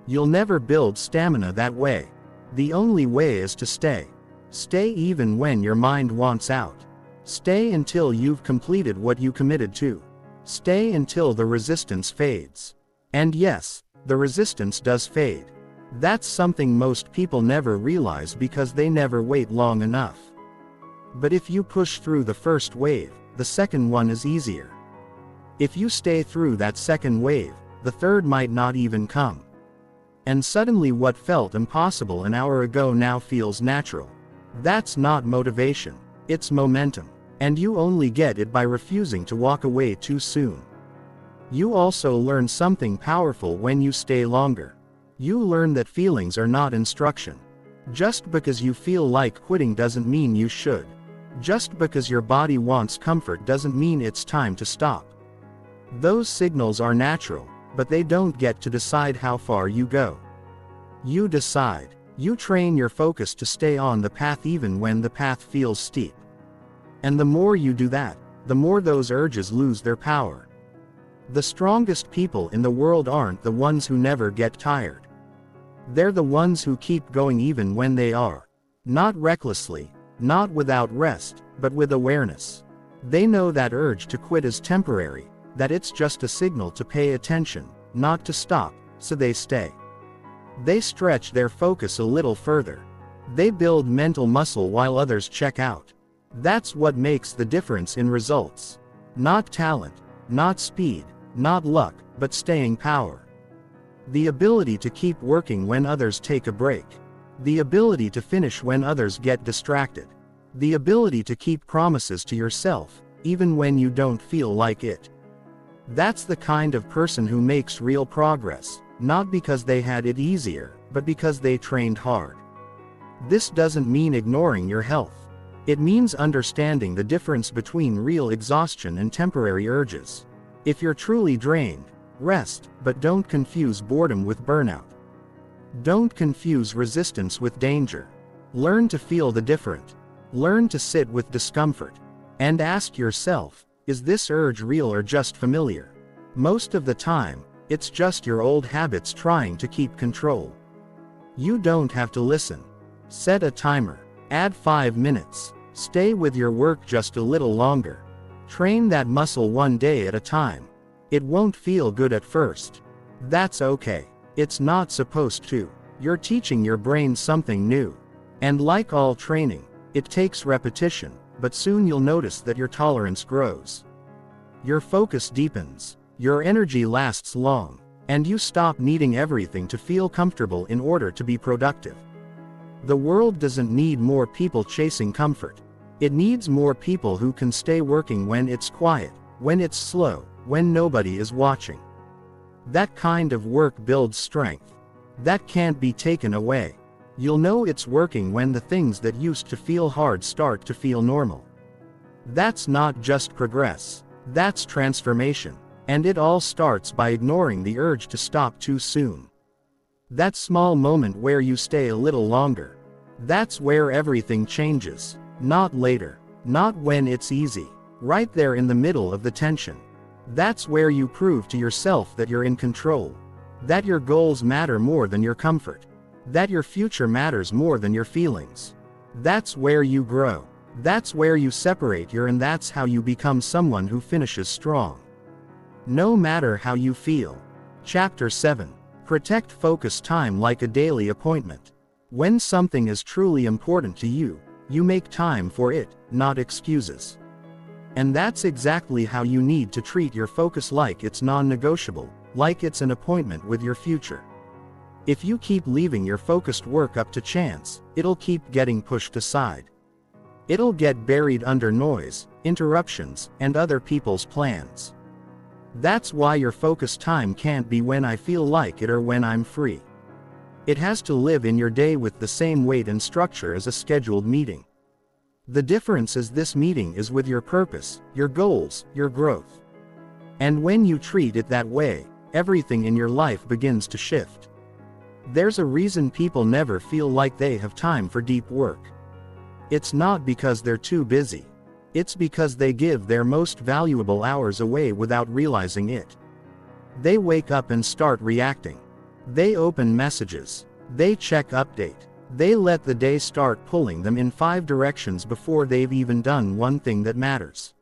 You'll never build stamina that way. The only way is to stay. Stay even when your mind wants out. Stay until you've completed what you committed to. Stay until the resistance fades. And yes, the resistance does fade. That's something most people never realize because they never wait long enough. But if you push through the first wave, the second one is easier. If you stay through that second wave, the third might not even come. And suddenly what felt impossible an hour ago now feels natural. That's not motivation, it's momentum. And you only get it by refusing to walk away too soon. You also learn something powerful when you stay longer. You learn that feelings are not instruction. Just because you feel like quitting doesn't mean you should. Just because your body wants comfort doesn't mean it's time to stop. Those signals are natural, but they don't get to decide how far you go. You decide. You train your focus to stay on the path even when the path feels steep. And the more you do that, the more those urges lose their power. The strongest people in the world aren't the ones who never get tired. They're the ones who keep going even when they are. Not recklessly, not without rest, but with awareness. They know that urge to quit is temporary, that it's just a signal to pay attention, not to stop, so they stay. They stretch their focus a little further. They build mental muscle while others check out. That's what makes the difference in results. Not talent, not speed, not luck, but staying power. The ability to keep working when others take a break. The ability to finish when others get distracted. The ability to keep promises to yourself, even when you don't feel like it. That's the kind of person who makes real progress, not because they had it easier, but because they trained hard. This doesn't mean ignoring your health. It means understanding the difference between real exhaustion and temporary urges. If you're truly drained, rest, but don't confuse boredom with burnout. Don't confuse resistance with danger. Learn to feel the different. Learn to sit with discomfort. And ask yourself, is this urge real or just familiar? Most of the time, it's just your old habits trying to keep control. You don't have to listen. Set a timer. Add 5 minutes. Stay with your work just a little longer. Train that muscle one day at a time. It won't feel good at first. That's okay. It's not supposed to. You're teaching your brain something new. And like all training, it takes repetition, but soon you'll notice that your tolerance grows. Your focus deepens. Your energy lasts long. And you stop needing everything to feel comfortable in order to be productive. The world doesn't need more people chasing comfort. It needs more people who can stay working when it's quiet, when it's slow, when nobody is watching. That kind of work builds strength. That can't be taken away. You'll know it's working when the things that used to feel hard start to feel normal. That's not just progress. That's transformation. And it all starts by ignoring the urge to stop too soon. That small moment where you stay a little longer. That's where everything changes. Not later. Not when it's easy. Right there in the middle of the tension. That's where you prove to yourself that you're in control. That your goals matter more than your comfort. That your future matters more than your feelings. That's where you grow. That's where you separate and that's how you become someone who finishes strong. No matter how you feel. Chapter 7. Protect focus time like a daily appointment. When something is truly important to you, you make time for it, not excuses. And that's exactly how you need to treat your focus, like it's non-negotiable, like it's an appointment with your future. If you keep leaving your focused work up to chance, it'll keep getting pushed aside. It'll get buried under noise, interruptions, and other people's plans. That's why your focus time can't be when I feel like it or when I'm free. It has to live in your day with the same weight and structure as a scheduled meeting. The difference is this meeting is with your purpose, your goals, your growth. And when you treat it that way, everything in your life begins to shift. There's a reason people never feel like they have time for deep work. It's not because they're too busy. It's because they give their most valuable hours away without realizing it. They wake up and start reacting. They open messages. They check update. They let the day start pulling them in 5 directions before they've even done one thing that matters.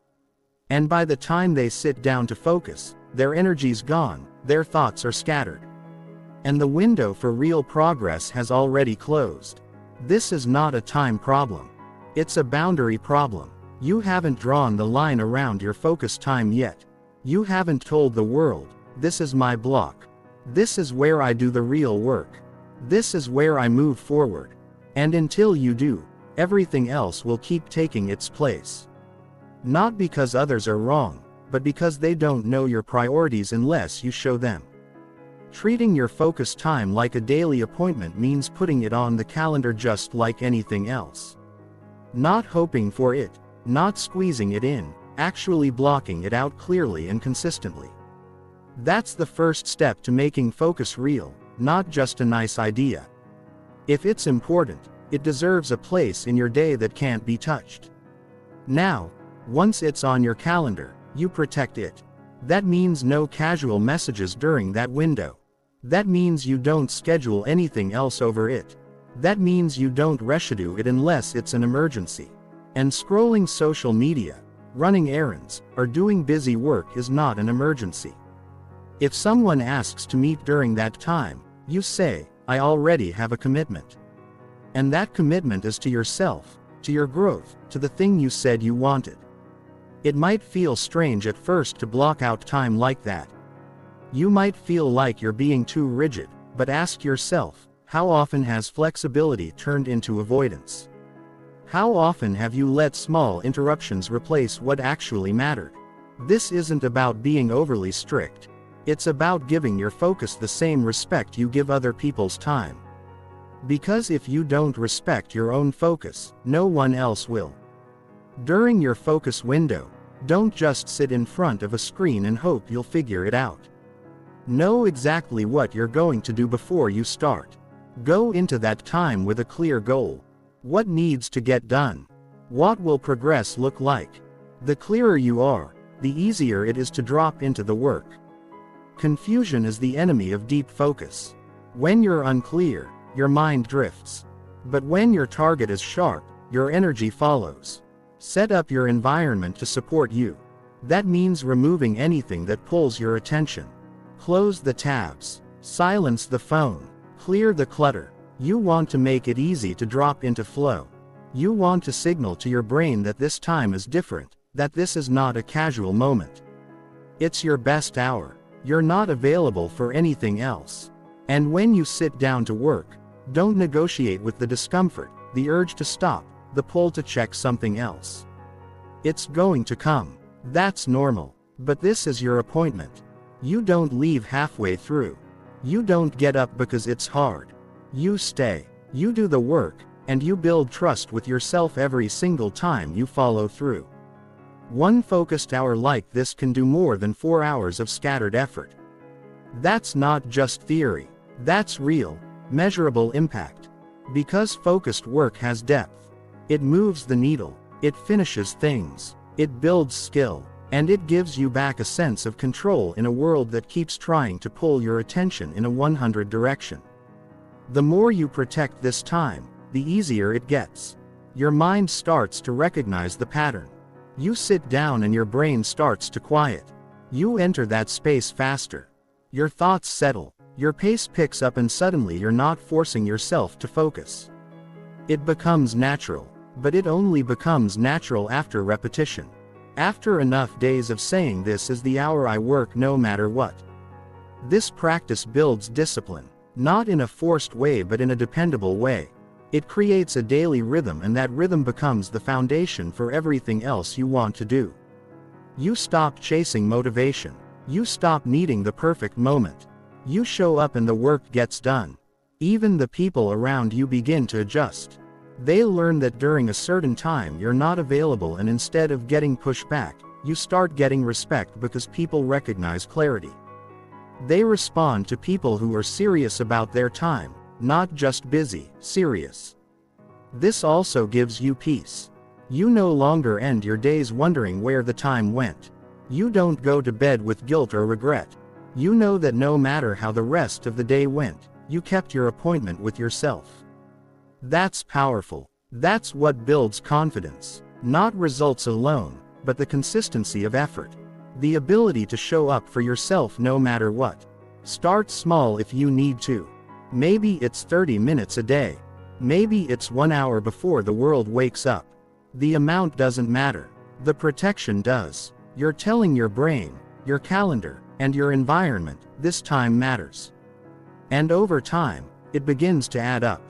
And by the time they sit down to focus, their energy's gone, their thoughts are scattered. And the window for real progress has already closed. This is not a time problem. It's a boundary problem. You haven't drawn the line around your focus time yet. You haven't told the world, this is my block. This is where I do the real work. This is where I move forward. And until you do, everything else will keep taking its place. Not because others are wrong, but because they don't know your priorities unless you show them. Treating your focus time like a daily appointment means putting it on the calendar just like anything else. Not hoping for it. Not squeezing it in, actually blocking it out clearly and consistently. That's the first step to making focus real, not just a nice idea. If it's important, it deserves a place in your day that can't be touched. Now, once it's on your calendar, you protect it. That means no casual messages during that window. That means you don't schedule anything else over it. That means you don't reschedule it unless it's an emergency. And scrolling social media, running errands, or doing busy work is not an emergency. If someone asks to meet during that time, you say, I already have a commitment. And that commitment is to yourself, to your growth, to the thing you said you wanted. It might feel strange at first to block out time like that. You might feel like you're being too rigid, but ask yourself, how often has flexibility turned into avoidance? How often have you let small interruptions replace what actually mattered? This isn't about being overly strict. It's about giving your focus the same respect you give other people's time. Because if you don't respect your own focus, no one else will. During your focus window, don't just sit in front of a screen and hope you'll figure it out. Know exactly what you're going to do before you start. Go into that time with a clear goal. What needs to get done? What will progress look like? The clearer you are, the easier it is to drop into the work. Confusion is the enemy of deep focus. When you're unclear, your mind drifts. But when your target is sharp, your energy follows. Set up your environment to support you. That means removing anything that pulls your attention. Close the tabs. Silence the phone. Clear the clutter. You want to make it easy to drop into flow. You want to signal to your brain that this time is different, that this is not a casual moment. It's your best hour. You're not available for anything else. And when you sit down to work, don't negotiate with the discomfort, the urge to stop, the pull to check something else. It's going to come. That's normal. But this is your appointment. You don't leave halfway through. You don't get up because it's hard. You stay. You do the work, and you build trust with yourself every single time you follow through. One focused hour like this can do more than 4 hours of scattered effort. That's not just theory. That's real, measurable impact. Because focused work has depth. It moves the needle, it finishes things, it builds skill, and it gives you back a sense of control in a world that keeps trying to pull your attention in a 100 direction. The more you protect this time, the easier it gets. Your mind starts to recognize the pattern. You sit down and your brain starts to quiet. You enter that space faster. Your thoughts settle, your pace picks up, and suddenly you're not forcing yourself to focus. It becomes natural, but it only becomes natural after repetition. After enough days of saying this is the hour I work no matter what. This practice builds discipline, not in a forced way but in a dependable way. It creates a daily rhythm, and that rhythm becomes the foundation for everything else you want to do. You stop chasing motivation. You stop needing the perfect moment. You show up and the work gets done. Even the people around you begin to adjust. They learn that during a certain time you're not available, and instead of getting pushed back, you start getting respect because people recognize clarity. They respond to people who are serious about their time, not just busy, serious. This also gives you peace. You no longer end your days wondering where the time went. You don't go to bed with guilt or regret. You know that no matter how the rest of the day went, you kept your appointment with yourself. That's powerful. That's what builds confidence. Not results alone, but the consistency of effort. The ability to show up for yourself no matter what. Start small if you need to. Maybe it's 30 minutes a day. Maybe it's 1 hour before the world wakes up. The amount doesn't matter. The protection does. You're telling your brain, your calendar, and your environment, this time matters. And over time, it begins to add up.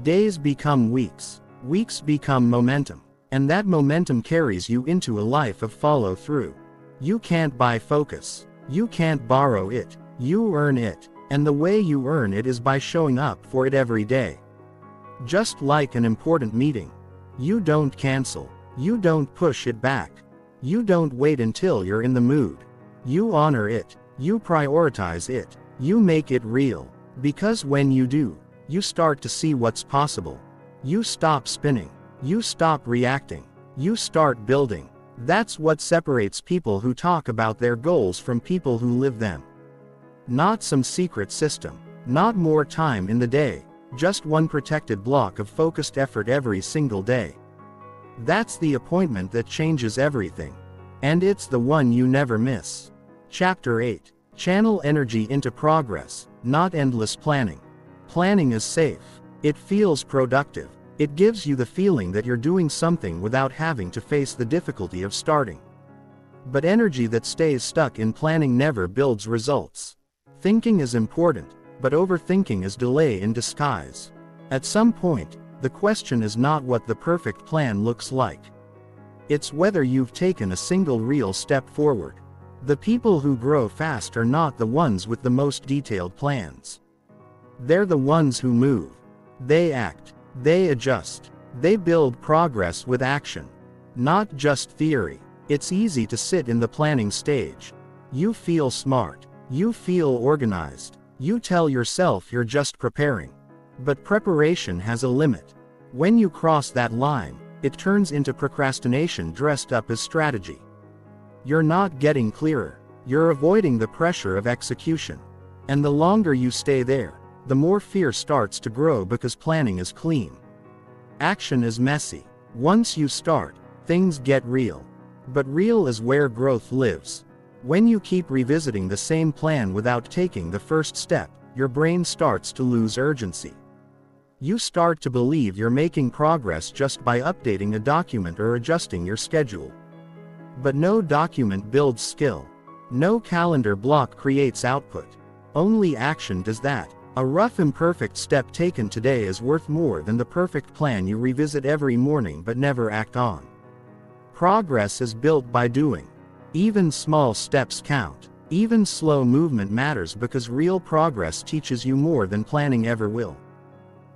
Days become weeks. Weeks become momentum. And that momentum carries you into a life of follow-through. You can't buy focus. You can't borrow it. You earn it. And the way you earn it is by showing up for it every day. Just like an important meeting. You don't cancel. You don't push it back. You don't wait until you're in the mood. You honor it. You prioritize it. You make it real. Because when you do, you start to see what's possible. You stop spinning. You stop reacting. You start building. That's what separates people who talk about their goals from people who live them. Not some secret system. Not more time in the day. Just one protected block of focused effort every single day. That's the appointment that changes everything. And it's the one you never miss. Chapter 8. Channel energy into progress, not endless planning. Planning is safe. It feels productive. It gives you the feeling that you're doing something without having to face the difficulty of starting. But energy that stays stuck in planning never builds results. Thinking is important, but overthinking is delay in disguise. At some point, the question is not what the perfect plan looks like. It's whether you've taken a single real step forward. The people who grow fast are not the ones with the most detailed plans. They're the ones who move. They act. They adjust. They build progress with action. Not just theory. It's easy to sit in the planning stage. You feel smart. You feel organized. You tell yourself you're just preparing. But preparation has a limit. When you cross that line, it turns into procrastination dressed up as strategy. You're not getting clearer. You're avoiding the pressure of execution. And the longer you stay there, the more fear starts to grow because planning is clean. Action is messy. Once you start, things get real. But real is where growth lives. When you keep revisiting the same plan without taking the first step, your brain starts to lose urgency. You start to believe you're making progress just by updating a document or adjusting your schedule. But no document builds skill. No calendar block creates output. Only action does that. A rough imperfect step taken today is worth more than the perfect plan you revisit every morning but never act on. Progress is built by doing. Even small steps count. Even slow movement matters because real progress teaches you more than planning ever will.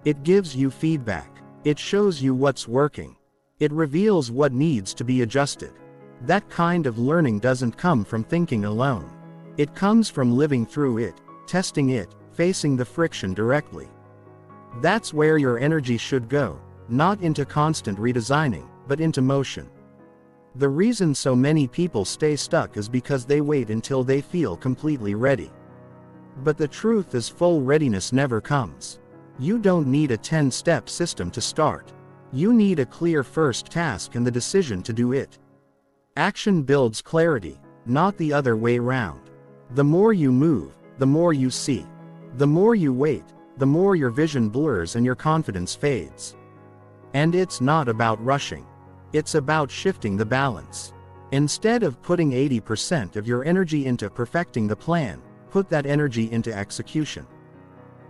It gives you feedback. It shows you what's working. It reveals what needs to be adjusted. That kind of learning doesn't come from thinking alone. It comes from living through it, testing it, facing the friction directly. That's where your energy should go, not into constant redesigning, but into motion. The reason so many people stay stuck is because they wait until they feel completely ready. But the truth is, full readiness never comes. You don't need a 10-step system to start. You need a clear first task and the decision to do it. Action builds clarity, not the other way round. The more you move, the more you see. The more you wait, the more your vision blurs and your confidence fades. And it's not about rushing. It's about shifting the balance. Instead of putting 80% of your energy into perfecting the plan, put that energy into execution.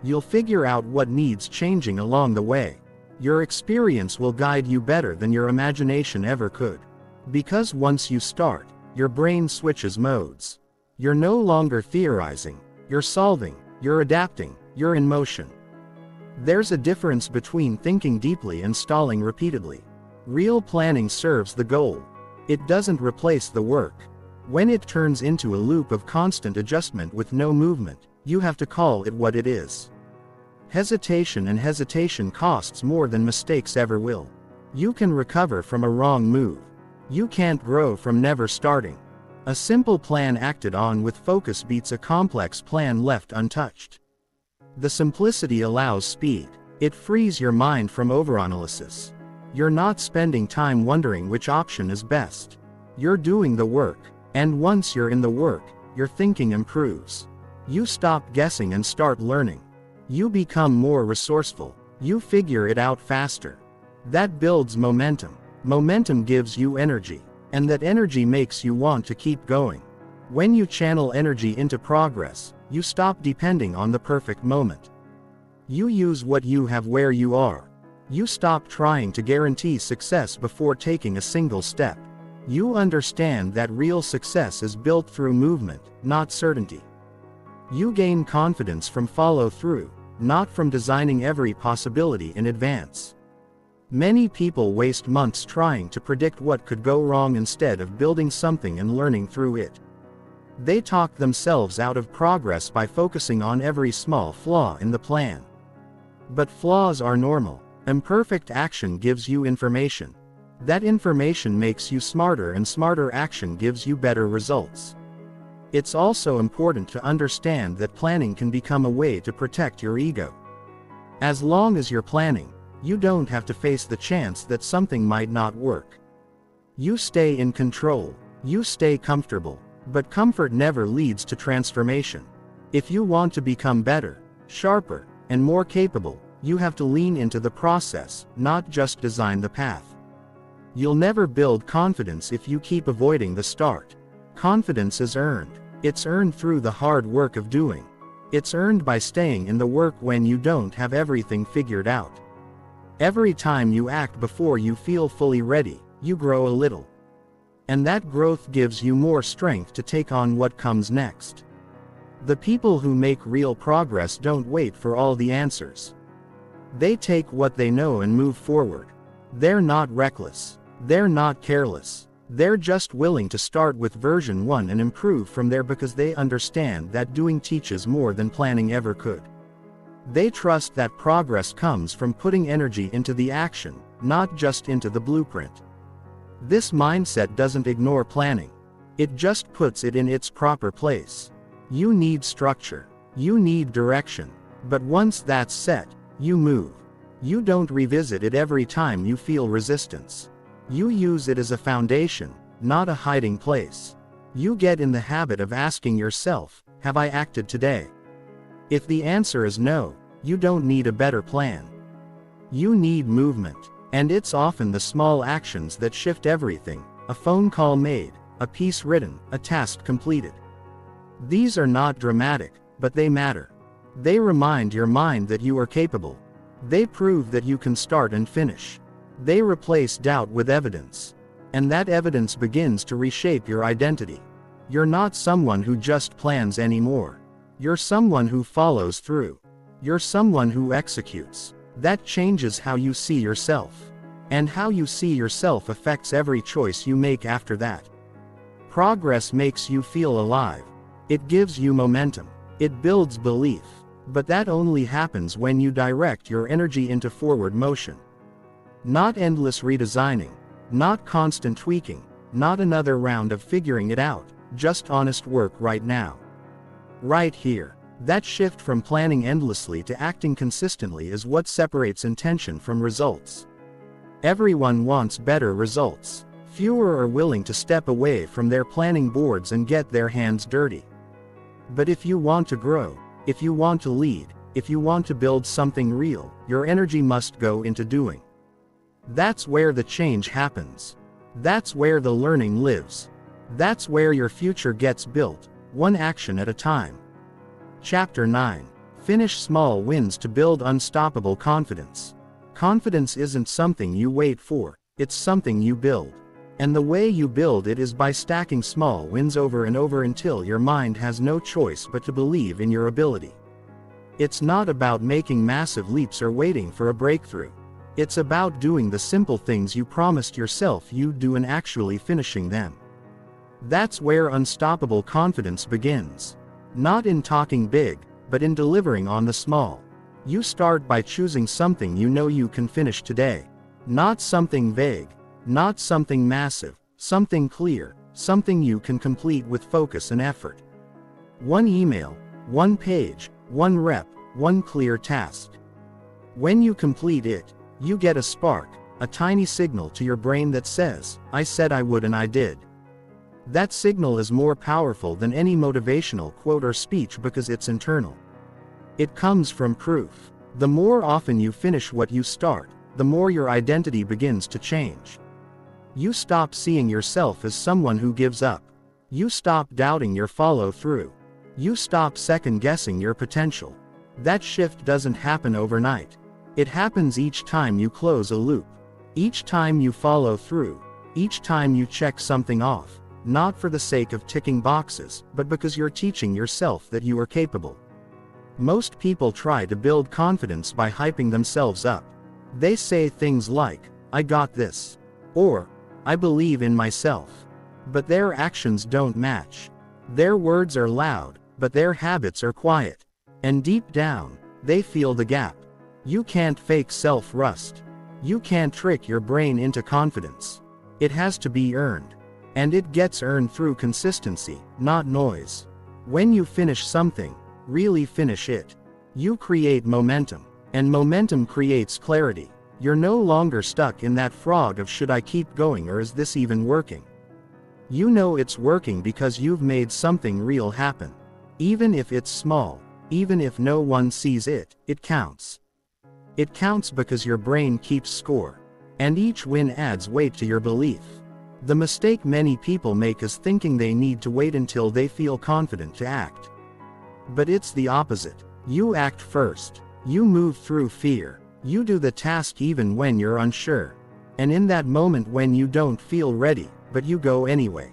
You'll figure out what needs changing along the way. Your experience will guide you better than your imagination ever could. Because once you start, your brain switches modes. You're no longer theorizing, you're solving, you're adapting, you're in motion. There's a difference between thinking deeply and stalling repeatedly. Real planning serves the goal. It doesn't replace the work. When it turns into a loop of constant adjustment with no movement, you have to call it what it is. Hesitation, and hesitation costs more than mistakes ever will. You can recover from a wrong move. You can't grow from never starting. A simple plan acted on with focus beats a complex plan left untouched. The simplicity allows speed. It frees your mind from overanalysis. You're not spending time wondering which option is best. You're doing the work. And once you're in the work, your thinking improves. You stop guessing and start learning. You become more resourceful. You figure it out faster. That builds momentum. Momentum gives you energy. And that energy makes you want to keep going. When you channel energy into progress, you stop depending on the perfect moment. You use what you have where you are. You stop trying to guarantee success before taking a single step. You understand that real success is built through movement, not certainty. You gain confidence from follow-through, not from designing every possibility in advance. Many people waste months trying to predict what could go wrong instead of building something and learning through it. They talk themselves out of progress by focusing on every small flaw in the plan. But flaws are normal. Imperfect action gives you information. That information makes you smarter, and smarter action gives you better results. It's also important to understand that planning can become a way to protect your ego. As long as you're planning, you don't have to face the chance that something might not work. You stay in control. You stay comfortable. But comfort never leads to transformation. If you want to become better, sharper, and more capable, you have to lean into the process, not just design the path. You'll never build confidence if you keep avoiding the start. Confidence is earned. It's earned through the hard work of doing. It's earned by staying in the work when you don't have everything figured out. Every time you act before you feel fully ready, you grow a little. And that growth gives you more strength to take on what comes next. The people who make real progress don't wait for all the answers. They take what they know and move forward. They're not reckless. They're not careless. They're just willing to start with version 1 and improve from there because they understand that doing teaches more than planning ever could. They trust that progress comes from putting energy into the action, not just into the blueprint. This mindset doesn't ignore planning. It just puts it in its proper place. You need structure. You need direction. But once that's set, you move. You don't revisit it every time you feel resistance. You use it as a foundation, not a hiding place. You get in the habit of asking yourself, have I acted today? If the answer is no, you don't need a better plan. You need movement. And it's often the small actions that shift everything: a phone call made, a piece written, a task completed. These are not dramatic, but they matter. They remind your mind that you are capable. They prove that you can start and finish. They replace doubt with evidence. And that evidence begins to reshape your identity. You're not someone who just plans anymore. You're someone who follows through. You're someone who executes. That changes how you see yourself. And how you see yourself affects every choice you make after that. Progress makes you feel alive. It gives you momentum. It builds belief. But that only happens when you direct your energy into forward motion. Not endless redesigning. Not constant tweaking. Not another round of figuring it out. Just honest work right now. Right here. That shift from planning endlessly to acting consistently is what separates intention from results. Everyone wants better results. Fewer are willing to step away from their planning boards and get their hands dirty. But if you want to grow, if you want to lead, if you want to build something real, your energy must go into doing. That's where the change happens. That's where the learning lives. That's where your future gets built, one action at a time. Chapter 9. Finish small wins to build unstoppable confidence. Confidence isn't something you wait for, it's something you build. And the way you build it is by stacking small wins over and over until your mind has no choice but to believe in your ability. It's not about making massive leaps or waiting for a breakthrough. It's about doing the simple things you promised yourself you'd do and actually finishing them. That's where unstoppable confidence begins. Not in talking big, but in delivering on the small. You start by choosing something you know you can finish today. Not something vague. Not something massive. Something clear. Something you can complete with focus and effort. One email, one page, one rep, one clear task. When you complete it, you get a spark, a tiny signal to your brain that says, I said I would and I did. That signal is more powerful than any motivational quote or speech because it's internal. It comes from proof. The more often you finish what you start, the more your identity begins to change. You stop seeing yourself as someone who gives up. You stop doubting your follow-through. You stop second-guessing your potential. That shift doesn't happen overnight. It happens each time you close a loop. Each time you follow through. Each time you check something off. Not for the sake of ticking boxes, but because you're teaching yourself that you are capable. Most people try to build confidence by hyping themselves up. They say things like, I got this. Or, I believe in myself. But their actions don't match. Their words are loud, but their habits are quiet. And deep down, they feel the gap. You can't fake self-rust. You can't trick your brain into confidence. It has to be earned. And it gets earned through consistency, not noise. When you finish something, really finish it. You create momentum. And momentum creates clarity. You're no longer stuck in that frog of should I keep going or is this even working? You know it's working because you've made something real happen. Even if it's small, even if no one sees it, it counts. It counts because your brain keeps score. And each win adds weight to your belief. The mistake many people make is thinking they need to wait until they feel confident to act. But it's the opposite. You act first. You move through fear. You do the task even when you're unsure. And in that moment when you don't feel ready, but you go anyway.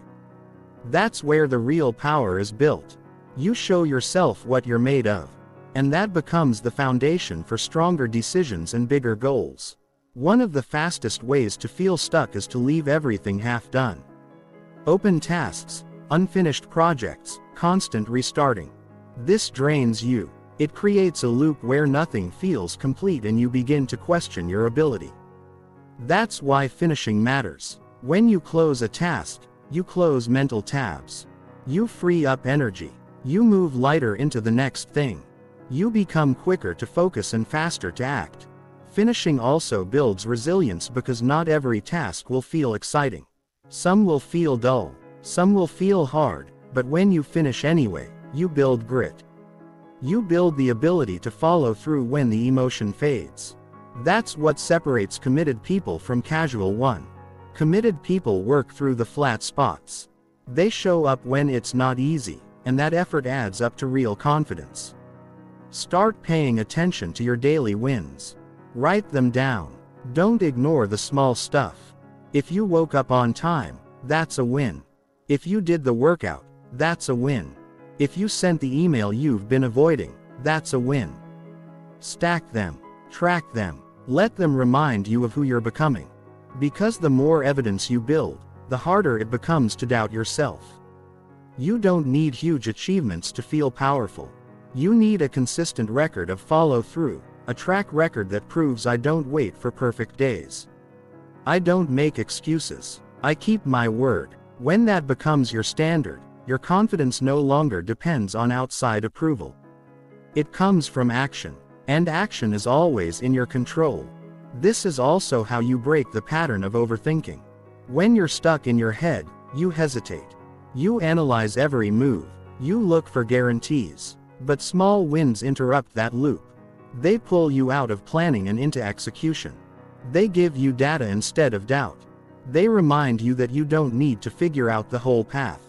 That's where the real power is built. You show yourself what you're made of. And that becomes the foundation for stronger decisions and bigger goals. One of the fastest ways to feel stuck is to leave everything half done. Open tasks, unfinished projects, constant restarting. This drains you. It creates a loop where nothing feels complete and you begin to question your ability. That's why finishing matters. When you close a task, you close mental tabs. You free up energy. You move lighter into the next thing. You become quicker to focus and faster to act. Finishing also builds resilience because not every task will feel exciting. Some will feel dull. Some will feel hard, but when you finish anyway, you build grit. You build the ability to follow through when the emotion fades. That's what separates committed people from casual ones. Committed people work through the flat spots. They show up when it's not easy, and that effort adds up to real confidence. Start paying attention to your daily wins. Write them down. Don't ignore the small stuff. If you woke up on time, that's a win. If you did the workout, that's a win. If you sent the email you've been avoiding, that's a win. Stack them. Track them. Let them remind you of who you're becoming. Because the more evidence you build, the harder it becomes to doubt yourself. You don't need huge achievements to feel powerful. You need a consistent record of follow-through, a track record that proves I don't wait for perfect days. I don't make excuses. I keep my word. When that becomes your standard, your confidence no longer depends on outside approval. It comes from action, and action is always in your control. This is also how you break the pattern of overthinking. When you're stuck in your head, you hesitate. You analyze every move. You look for guarantees. But small wins interrupt that loop. They pull you out of planning and into execution. They give you data instead of doubt. They remind you that you don't need to figure out the whole path.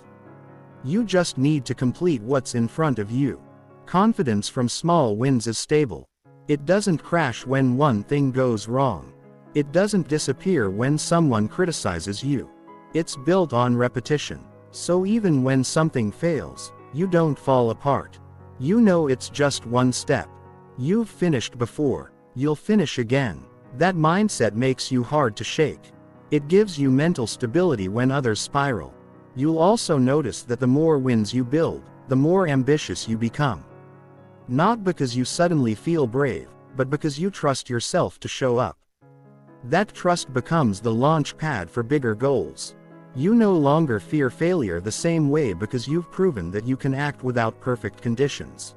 You just need to complete what's in front of you. Confidence from small wins is stable. It doesn't crash when one thing goes wrong. It doesn't disappear when someone criticizes you. It's built on repetition. So even when something fails, you don't fall apart. You know it's just one step. You've finished before. You'll finish again. That mindset makes you hard to shake. It gives you mental stability when others spiral. You'll also notice that the more wins you build, the more ambitious you become. Not because you suddenly feel brave, but because you trust yourself to show up. That trust becomes the launch pad for bigger goals. You no longer fear failure the same way because you've proven that you can act without perfect conditions.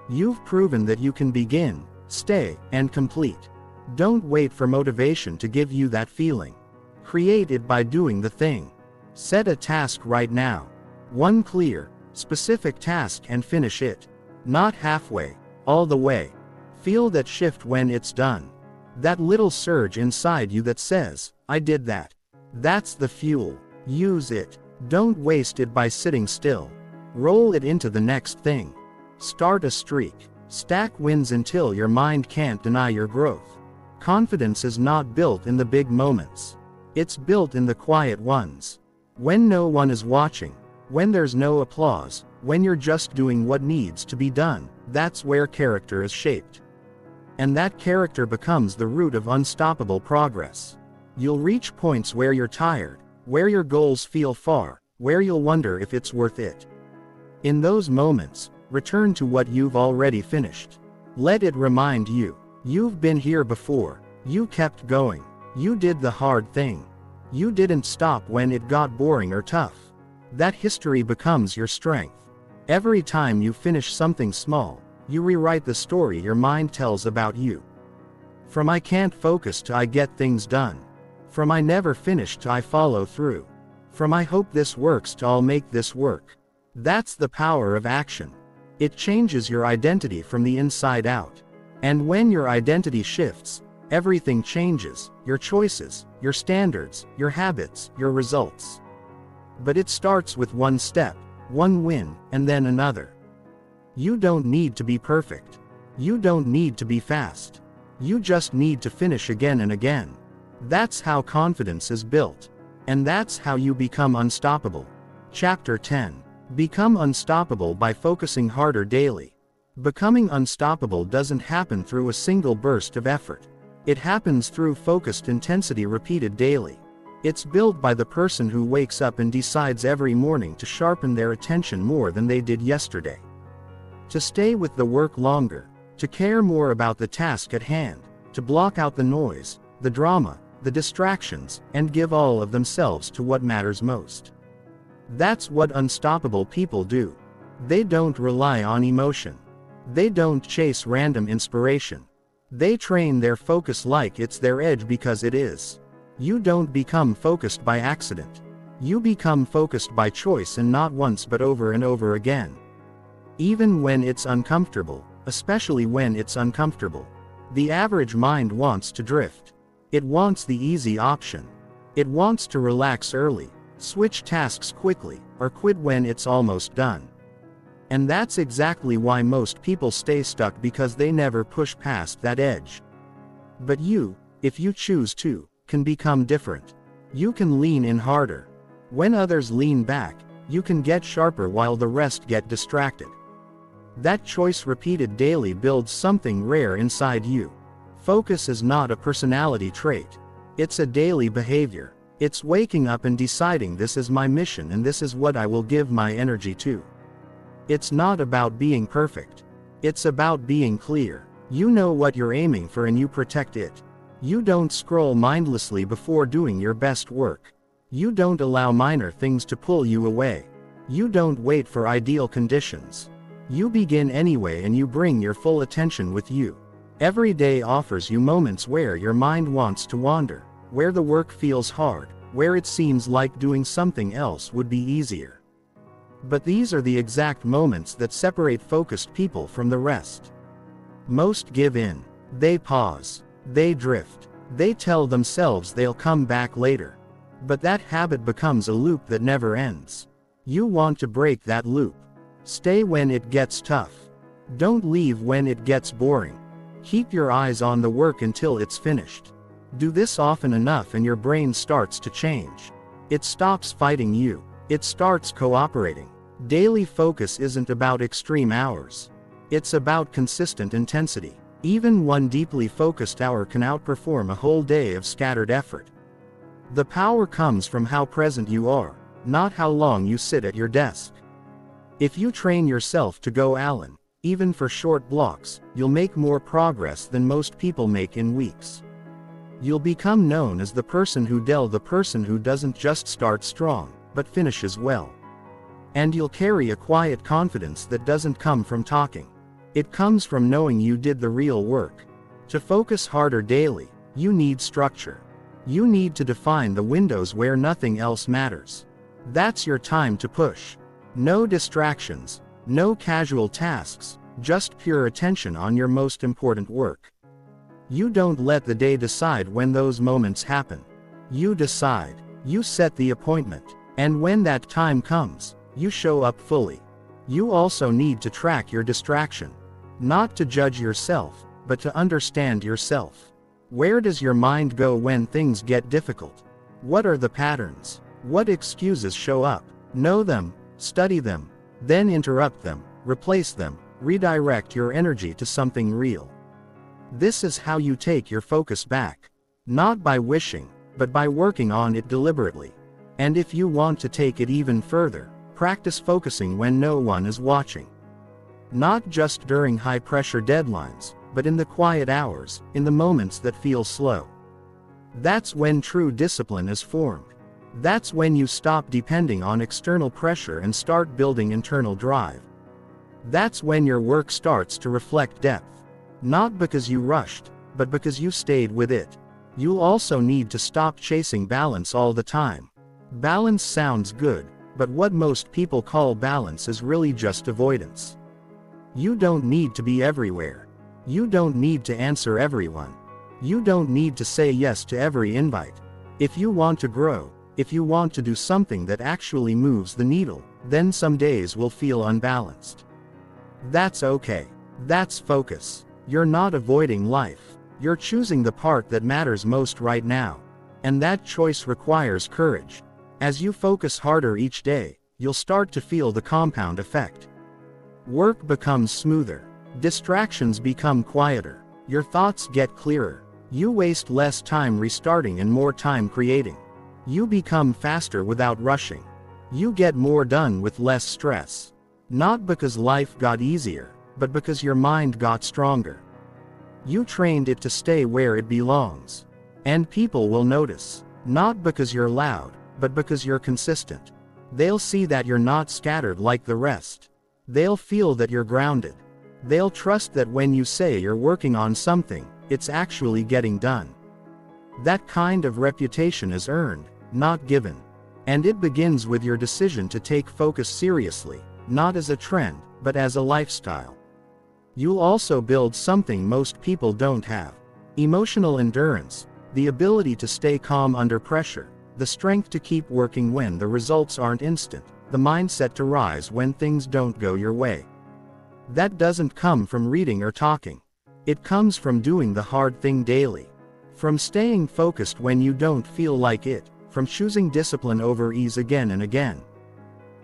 You've proven that you can begin, stay, and complete. Don't wait for motivation to give you that feeling. Create it by doing the thing. Set a task right now. One clear, specific task and finish it. Not halfway, all the way. Feel that shift when it's done. That little surge inside you that says, I did that. That's the fuel. Use it. Don't waste it by sitting still. Roll it into the next thing. Start a streak. Stack wins until your mind can't deny your growth. Confidence is not built in the big moments. It's built in the quiet ones. When no one is watching, when there's no applause, when you're just doing what needs to be done, that's where character is shaped. And that character becomes the root of unstoppable progress. You'll reach points where you're tired, where your goals feel far, where you'll wonder if it's worth it. In those moments, return to what you've already finished. Let it remind you, you've been here before, you kept going, you did the hard thing. You didn't stop when it got boring or tough. That history becomes your strength. Every time you finish something small, you rewrite the story your mind tells about you. From I can't focus to I get things done. From I never finish to I follow through. From I hope this works to I'll make this work. That's the power of action. It changes your identity from the inside out. And when your identity shifts, everything changes: your choices, your standards, your habits, your results. But it starts with one step, one win, and then another. You don't need to be perfect. You don't need to be fast. You just need to finish again and again. That's how confidence is built. And that's how you become unstoppable. Chapter 10. Become unstoppable by focusing harder daily. Becoming unstoppable doesn't happen through a single burst of effort. It happens through focused intensity repeated daily. It's built by the person who wakes up and decides every morning to sharpen their attention more than they did yesterday. To stay with the work longer, to care more about the task at hand, to block out the noise, the drama, the distractions, and give all of themselves to what matters most. That's what unstoppable people do. They don't rely on emotion. They don't chase random inspiration. They train their focus like it's their edge because it is. You don't become focused by accident. You become focused by choice, and not once but over and over again. Even when it's uncomfortable, especially when it's uncomfortable. The average mind wants to drift. It wants the easy option. It wants to relax early, switch tasks quickly, or quit when it's almost done. And that's exactly why most people stay stuck, because they never push past that edge. But you, if you choose to, can become different. You can lean in harder. When others lean back, you can get sharper while the rest get distracted. That choice repeated daily builds something rare inside you. Focus is not a personality trait. It's a daily behavior. It's waking up and deciding, this is my mission and this is what I will give my energy to. It's not about being perfect. It's about being clear. You know what you're aiming for and you protect it. You don't scroll mindlessly before doing your best work. You don't allow minor things to pull you away. You don't wait for ideal conditions. You begin anyway, and you bring your full attention with you. Every day offers you moments where your mind wants to wander, where the work feels hard, where it seems like doing something else would be easier. But these are the exact moments that separate focused people from the rest. Most give in. They pause. They drift. They tell themselves they'll come back later. But that habit becomes a loop that never ends. You want to break that loop. Stay when it gets tough. Don't leave when it gets boring. Keep your eyes on the work until it's finished. Do this often enough and your brain starts to change. It stops fighting you. It starts cooperating. Daily focus isn't about extreme hours. It's about consistent intensity. Even one deeply focused hour can outperform a whole day of scattered effort. The power comes from how present you are, not how long you sit at your desk. If you train yourself to go Allen, even for short blocks, you'll make more progress than most people make in weeks. You'll become known as the person who doesn't just start strong, but finishes well. And you'll carry a quiet confidence that doesn't come from talking. It comes from knowing you did the real work. To focus harder daily, you need structure. You need to define the windows where nothing else matters. That's your time to push. No distractions, no casual tasks, just pure attention on your most important work. You don't let the day decide when those moments happen. You decide. You set the appointment. And when that time comes, you show up fully. You also need to track your distraction. Not to judge yourself, but to understand yourself. Where does your mind go when things get difficult? What are the patterns? What excuses show up? Know them. Study them, then interrupt them, replace them, redirect your energy to something real. This is how you take your focus back. Not by wishing, but by working on it deliberately. And if you want to take it even further, practice focusing when no one is watching. Not just during high-pressure deadlines, but in the quiet hours, in the moments that feel slow. That's when true discipline is formed. That's when you stop depending on external pressure and start building internal drive. That's when your work starts to reflect depth. Not because you rushed, but because you stayed with it. You'll also need to stop chasing balance all the time. Balance sounds good, but what most people call balance is really just avoidance. You don't need to be everywhere. You don't need to answer everyone. You don't need to say yes to every invite. If you want to grow, if you want to do something that actually moves the needle, then some days will feel unbalanced. That's okay. That's focus. You're not avoiding life. You're choosing the part that matters most right now. And that choice requires courage. As you focus harder each day, you'll start to feel the compound effect. Work becomes smoother. Distractions become quieter. Your thoughts get clearer. You waste less time restarting and more time creating. You become faster without rushing. You get more done with less stress. Not because life got easier, but because your mind got stronger. You trained it to stay where it belongs. And people will notice. Not because you're loud, but because you're consistent. They'll see that you're not scattered like the rest. They'll feel that you're grounded. They'll trust that when you say you're working on something, it's actually getting done. That kind of reputation is earned, not given. And it begins with your decision to take focus seriously, not as a trend, but as a lifestyle. You'll also build something most people don't have. Emotional endurance, the ability to stay calm under pressure, the strength to keep working when the results aren't instant, the mindset to rise when things don't go your way. That doesn't come from reading or talking. It comes from doing the hard thing daily. From staying focused when you don't feel like it, from choosing discipline over ease again and again.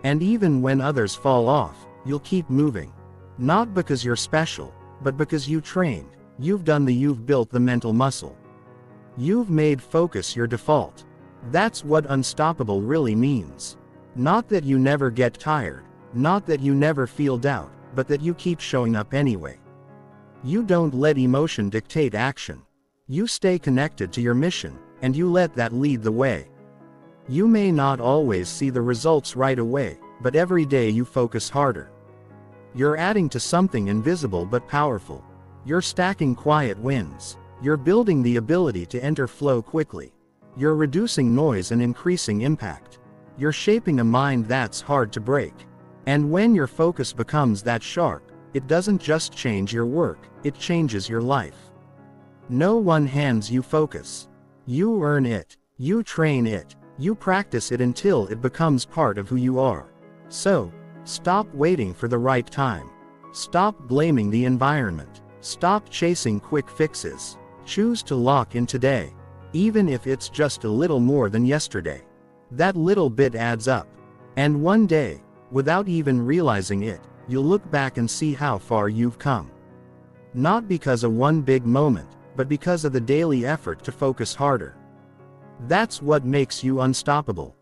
And even when others fall off, you'll keep moving. Not because you're special, but because you trained, you've built the mental muscle. You've made focus your default. That's what unstoppable really means. Not that you never get tired, not that you never feel doubt, but that you keep showing up anyway. You don't let emotion dictate action. You stay connected to your mission, and you let that lead the way. You may not always see the results right away, but every day you focus harder. You're adding to something invisible but powerful. You're stacking quiet wins. You're building the ability to enter flow quickly. You're reducing noise and increasing impact. You're shaping a mind that's hard to break. And when your focus becomes that sharp, it doesn't just change your work, it changes your life. No one hands you focus. You earn it. You train it. You practice it until it becomes part of who you are. So, stop waiting for the right time. Stop blaming the environment. Stop chasing quick fixes. Choose to lock in today. Even if it's just a little more than yesterday. That little bit adds up. And one day, without even realizing it, you'll look back and see how far you've come. Not because of one big moment, but because of the daily effort to focus harder. That's what makes you unstoppable.